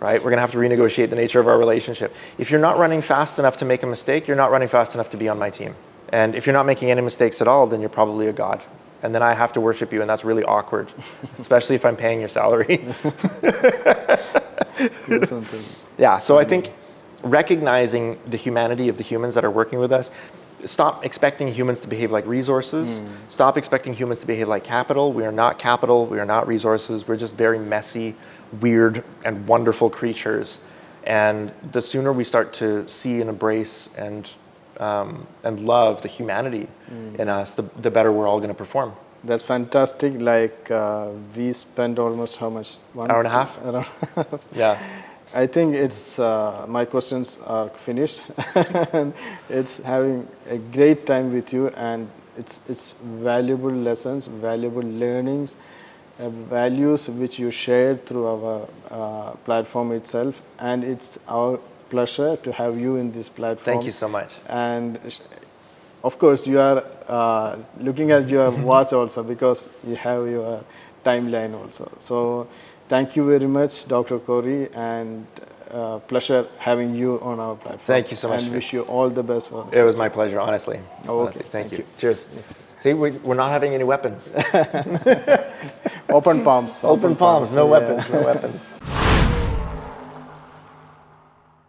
right? We're going to have to renegotiate the nature of our relationship. If you're not running fast enough to make a mistake, you're not running fast enough to be on my team. And if you're not making any mistakes at all, then you're probably a god. And then I have to worship you, and that's really awkward, especially if I'm paying your salary. Yeah, so I think recognizing the humanity of the humans that are working with us, stop expecting humans to behave like resources, stop expecting humans to behave like capital. We are not capital, we are not resources, we're just very messy, weird, and wonderful creatures. And the sooner we start to see and embrace and love the humanity in us, the better we're all going to perform. That's fantastic. Like we spent almost how much? 1 hour and a half? Yeah. I think it's my questions are finished. And it's having a great time with you, and it's valuable lessons, valuable learnings, values which you shared through our platform itself, and it's our pleasure to have you in this platform. Thank you so much. And of course, you are looking at your watch also because you have your timeline also. So thank you very much, Dr. Corrie, and pleasure having you on our platform. Thank you so much. And wish you all the best for it. It was my pleasure, honestly. Okay, Honestly, thank you. Cheers. See, we're not having any weapons. Open palms. Open palms, no weapons, no weapons.